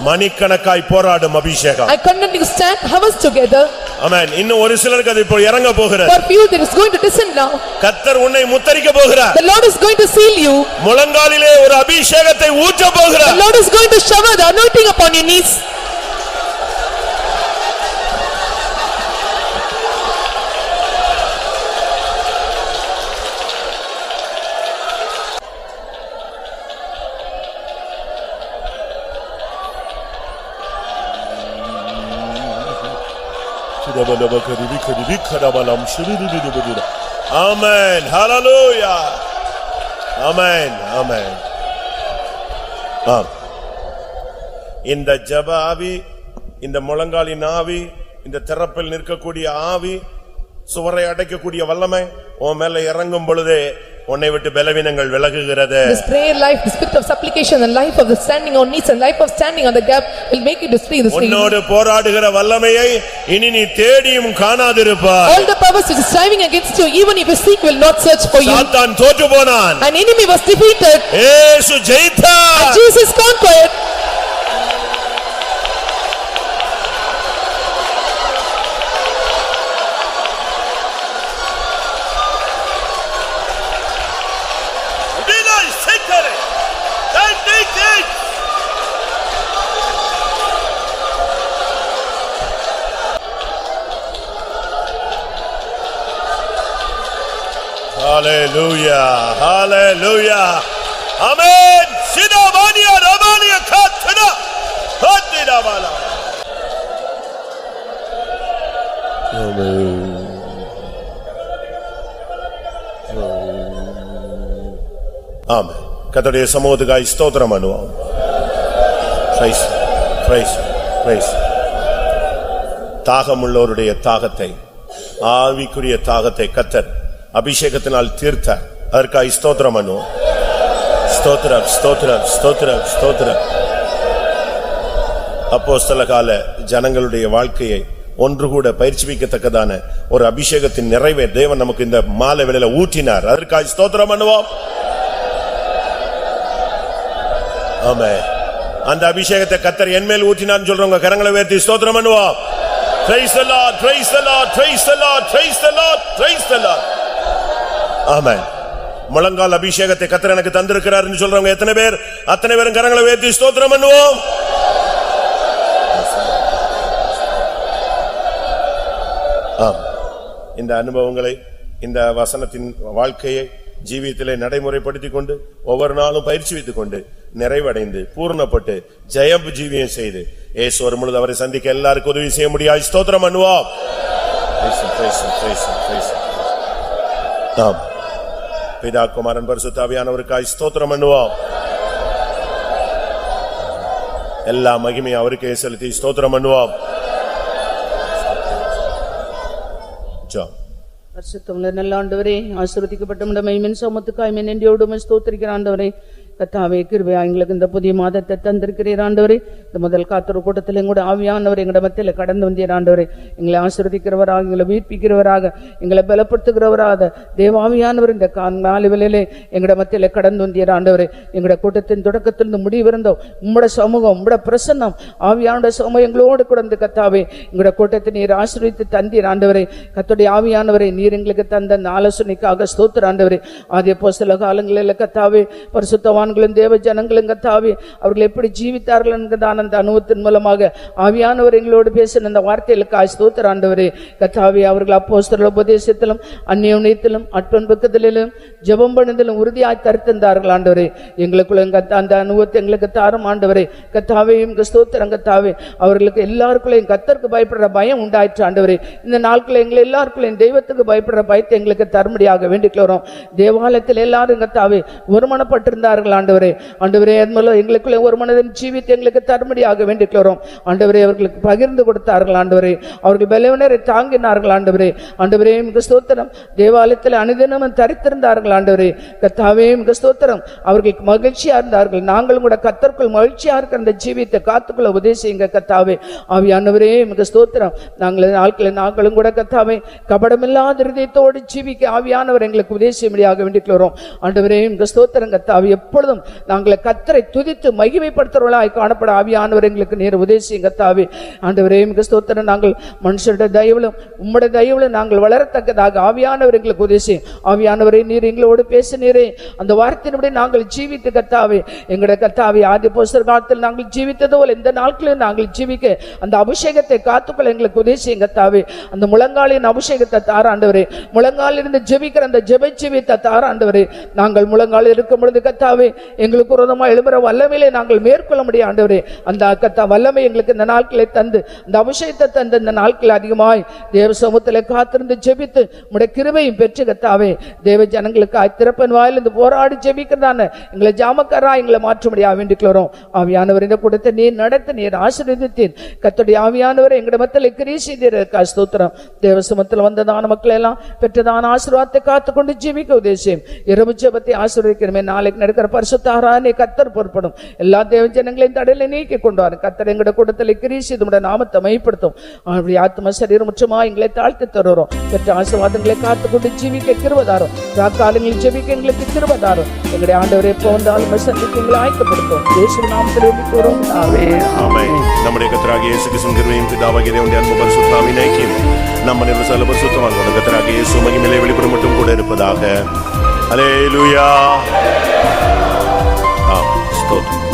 மணிக்கணக்காய் போராடும் அபிஷேகம். I continue to stand hours together. ஆமென். இன்னும் ஒரு சிலருக்கு அது இப்போ இறங்க போகிறது. For few there is going to descend now. கர்த்தர் உன்னை முத்தரிக்க போகிறார். The Lord is going to seal you. முழங்காலிலே ஒரு அபிஷேகத்தை ஊற்ற போகிறார். The Lord is going to shower the anointing upon your knees. Amen. Hallelujah. Amen. Amen. இந்த ஜெப ஆவி, இந்த முழங்காலின் ஆவி, இந்த திறப்பில் நிற்கக்கூடிய ஆவி, சுவரை அடைக்கக்கூடிய வல்லமை உன் மேல இறங்கும் பொழுதே உன்னை விட்டு பலவீனங்கள் விலகுகிறது. This prayer life, the spirit of supplication and life of the standing on knees and life of standing on the gap will make you to free the spirit. உன்னோடு போராடுகிற வல்லமையை இனி நீ தேடியும் காணாதிருப்பாய். All the powers which is striving against you, even if you seek, will not search for you. சாத்தான் தோற்று போனான். An enemy was defeated. இயேசு ஜெயித்தார். And Jesus conquered. Hallelujah, hallelujah, amen. Sidavania, Ramania, Kathana, Hatidabala. Amen. Amen. கர்த்தருடைய சமூகத்துக்காய் ஸ்தோத்திரம் பண்ணுவோம். Praise, praise, praise. தாகமுள்ளோருடைய தாகத்தை, ஆவிக்குரிய தாகத்தை கர்த்தர் அபிஷேகத்தினால் தீர்த்தார். அதற்காக ஸ்தோத்திரம் பண்ணுவோம். ஸ்தோத்திரம், ஸ்தோத்திரம், ஸ்தோத்திரம், ஸ்தோத்திரம். அப்போஸ்தல கால ஜனங்களுடைய வாழ்க்கையை ஒன்று கூட பயிற்சிக்கத்தக்கதான ஒரு அபிஷேகத்தின் நிறைவே தேவன் நமக்கு இந்த மாலை வேளையில ஊற்றினார். அதற்காக ஸ்தோத்திரம் பண்ணுவோம். ஆமென். அந்த அபிஷேகத்தை கர்த்தர் என்மேல் ஊற்றினார்னு சொல்றவங்க கரங்களை உயர்த்தி ஸ்தோத்திரம் பண்ணுவோம். Praise the Lord, praise the Lord, praise the Lord, praise the Lord, praise the Lord. ஆமென். முழங்கால் அபிஷேகத்தை கர்த்தர் எனக்கு தந்திருக்கிறார் என்று சொல்றவங்க எத்தனை பேர்? அத்தனை பேரும் கரங்களை உயர்த்தி ஸ்தோத்திரம் பண்ணுவோம். இந்த அனுபவங்களை, இந்த வசனத்தின் வாழ்க்கையை ஜீவியத்திலே நடைமுறைப்படுத்திக் கொண்டு ஒவ்வொரு நாளும் பயிற்சி வைத்துக் கொண்டு நிறைவடைந்து பூர்ணப்பட்டு ஜெயம் ஜீவியம் செய்து இயேசு வரும் பொழுது அவரை சந்திக்க எல்லாருக்கும் உதவி செய்ய முடியாது. ஸ்தோத்திரம் பண்ணுவோம். பிதா குமாரன் பரிசுத்த ஆவியானவருக்காய் ஸ்தோத்திரம் பண்ணுவோம். எல்லா மகிமையை அவருக்கே செலுத்தி ஸ்தோத்திரம் பண்ணுவோம். பரிசுத்தமுள்ள நல்ல ஆண்டவரே, ஆசீர்வதிக்கப்பட்ட உம்முடைய மகிமையின் சமத்துக்காய் நன்றியோடு ஸ்தோத்திரிக்கிற ஆண்டவரே, கர்த்தாவே கிருபையா எங்களுக்கு இந்த புதிய மாதத்தை தந்திருக்கிறீர் ஆண்டவரே. இந்த முதல் காத்திரு கூட்டத்தில் எங்களுடைய ஆவியானவர் எங்களுடைய மத்தியில் கடந்து வந்தீர் ஆண்டவரே. எங்களை ஆசீர்வதிக்கிறவராக, எங்களை வீட்பிக்கிறவராக, எங்களை பலப்படுத்துகிறவராக தேவாவியானவர் இந்த மாலை வேளையிலே எங்களுடைய மத்தியில் கடந்து வந்தீர் ஆண்டவரே. எங்களுடைய கூட்டத்தின் தொடக்கத்திலிருந்து முடிவிருந்தோம் உம்முடைய சமூகம், உம்முடைய பிரசன்னம், ஆவியானுடைய சமூகம் எங்களோடு கொடுந்து கர்த்தாவே எங்களுடைய கூட்டத்தை நீர் ஆசீர்வதித்து தந்தீர் ஆண்டவரே. கர்த்தருடைய ஆவியானவரை நீர் எங்களுக்கு தந்த ஆலோசனைக்காக ஸ்தோத்திர ஆண்டவரே. ஆதி அப்போஸ்தல காலங்களில் கர்த்தாவே பரிசுத்தவான் பரிசுத்தவான்களும் தேவ ஜனங்களும் கத்தாவே அவர்கள் எப்படி ஜீவித்தார்கள் என்கிறதான அந்த அனுபவத்தின் மூலமாக ஆவியானவர் எங்களோடு பேசின அந்த வார்த்தைகளுக்காய் ஸ்தோத்திரம் ஆண்டவரே. கத்தாவே அவர்கள் அப்போஸ்தலர் உபதேசத்திலும் அந்யோன்யத்திலும் அற்பன்பக்கத்திலும் ஜெபம் பண்ணுதலும் உறுதியாய் தரித்திருந்தார்கள் ஆண்டவரே. எங்களுக்குள்ள அந்த அனுபவத்தை எங்களுக்கு தாரும் ஆண்டவரே. கத்தாவே ஸ்தோத்திரம் கத்தாவே. அவர்களுக்கு எல்லாருக்குள்ளையும் கர்த்தருக்கு பயப்படுற பயம் உண்டாயிற்று ஆண்டவரே. இந்த நாட்களில் எங்களை எல்லாருக்குள்ளையும் தெய்வத்துக்கு பயப்படுற பயத்தை எங்களுக்கு தரும்படியாக வேண்டிக்கிறோம். தேவாலயத்தில் எல்லாரும் கத்தாவே ஒருமனப்பட்டிருந்தார்கள் ஆண்டவரே. ஆண்டவரே அது மூலம் எங்களுக்குள்ளே ஒரு மனதின் ஜீவித்தை எங்களுக்கு தரும்படியாக வேண்டிக்கிறோம் ஆண்டவரே. அவர்களுக்கு பகிர்ந்து கொடுத்தார்கள் ஆண்டவரே. அவர்கள் பலவீனரை தாங்கினார்கள் ஆண்டவரே. ஆண்டவரே மிக ஸ்தோத்திரம். தேவாலயத்தில் அனுதினமும் தரித்திருந்தார்கள் ஆண்டவரே. கர்த்தாவே மிக ஸ்தோத்திரம். அவர்களுக்கு மகிழ்ச்சியா இருந்தார்கள். நாங்களும் கூட கர்த்தருக்குள் மகிழ்ச்சியா இருக்கிற அந்த ஜீவித்தை காத்துக்குள்ள உதேசிங்க கர்த்தாவே. ஆவியானவரே மிக ஸ்தோத்திரம். நாங்களும் கூட கர்த்தாவே கபடமில்லாத இருதயத்தோடு ஜீவிக்க ஆவியானவர் எங்களுக்கு உதேசியபடியாக வேண்டிக்கிறோம் ஆண்டவரே. மிக ஸ்தோத்திரம் கர்த்தாவே. எப்பொழுதும் நாங்கள் கர்த்தரை துதித்து மகிமைப்படுத்துறவர்களாய் காணப்பட ஆவியானவர் எங்களுக்கு நேர் உதேசிங்க கர்த்தாவே. ஆண்டவரே மிக ஸ்தோத்திரம். நாங்கள் மனுஷருடைய தயவிலும் உம்முடைய தயவிலும் நாங்கள் வளரத்தக்கதாக ஆவியானவர் எங்களுக்கு உதேசி. ஆவியானவரை நீர் எங்களோடு பேசினீரே. அந்த வார்த்தையின்படி நாங்கள் ஜீவித்து கர்த்தாவே எங்களுடைய கர்த்தாவே ஆதி போஸ்தலர் காலத்தில் நாங்கள் ஜீவித்தது போல இந்த நாட்களில் நாங்கள் ஜீவிக்க அந்த அபிஷேகத்தை காத்துக்கொள்ள எங்களுக்கு உதேசிங்க கர்த்தாவே. அந்த முழங்காலின் அபிஷேகத்தை தாராண்டவரே. முழங்காலில் இருந்து ஜெபிக்கிற அந்த ஜெபஜீவித்தை தாராண்டவரே. நாங்கள் முழங்காலில் இருக்கும் பொழுது கர்த்தாவே எங்களுக்கு விரோதமா எழும்புற வல்லமையிலே நாங்கள் மேற்கொள்ள முடியும் ஆண்டவரே. அந்த கர்த்தா வல்லமை எங்களுக்கு இந்த நாட்களை தந்து அந்த அபிஷேகத்தை தந்து இந்த நாட்கள் அதிகமாய் தேவ சமூகத்தில் காத்திருந்து ஜெபித்து உம்முடைய கிருபையும் பெற்று கர்த்தாவே தேவ ஜனங்களுக்கு திறப்பன் வாயிலிருந்து போராடி ஜெபிக்கிறதான எங்களை ஜாமக்காரா எங்களை மாற்றும்படியாக வேண்டிக்கிறோம். ஆவியானவர் இந்த கூட்டத்தை நீர் நடத்த நீர் ஆசீர்வதித்தீர் கர்த்தருடைய ஆவியானவர் எங்களுடைய மத்தியில் கிரியை செய்தீர் ஸ்தோத்திரம். தேவ சமூகத்தில் வந்ததான மக்கள் எல்லாம் பெற்றதான ஆசீர்வாதத்தை காத்துக்கொண்டு ஜீவிக்க உதேசியம் இரவு ஜெபத்தை ஆசீர்வதிக்கிறமே. நாளைக்கு நடக்கிற பரிசுத்த ஆராதனை கர்த்தர் பொறுப்படும். எல்லா தேவ ஜனங்களையும் தடையில நீக்கி கொண்டு வரும் கர்த்தர் எங்களுடைய கூட்டத்தில் கிரியை செய்து உம்முடைய நாமத்தை மைப்படுத்தும். அவருடைய ஆத்ம சரீரம் முற்றமா எங்களை தாழ்த்தி தருகிறோம். பெற்ற ஆசீர்வாதங்களை காத்துக்கொண்டு ஜீவிக்க கிருபதாரும். ராக்காலங்களில் ஜெபிக்க எங்களுக்கு கிருபதாரும். எங்களுடைய ஆண்டவரை எப்போ வந்தாலும் சந்திக்க எங்களை ஆயத்தப்படுத்தும். இயேசுவின் நாமத்தில் வேண்டிக்கிறோம். ஆமென். ஆமென். நம்முடைய கர்த்தராகிய இயேசு கிறிஸ்துவின் கிருபையும் பிதாவாகிய தேவனுடைய அன்பும் பரிசுத்தாவின் ஐக்கியமும் நம்ம நிர்வசல பரிசுத்தவான்களுடைய கர்த்தராகிய இயேசு மகிமையிலே வெளிப்படும் மட்டும் கூட இருப்பதாக. அல்லேலூயா. ஸ்தோத்திரம்.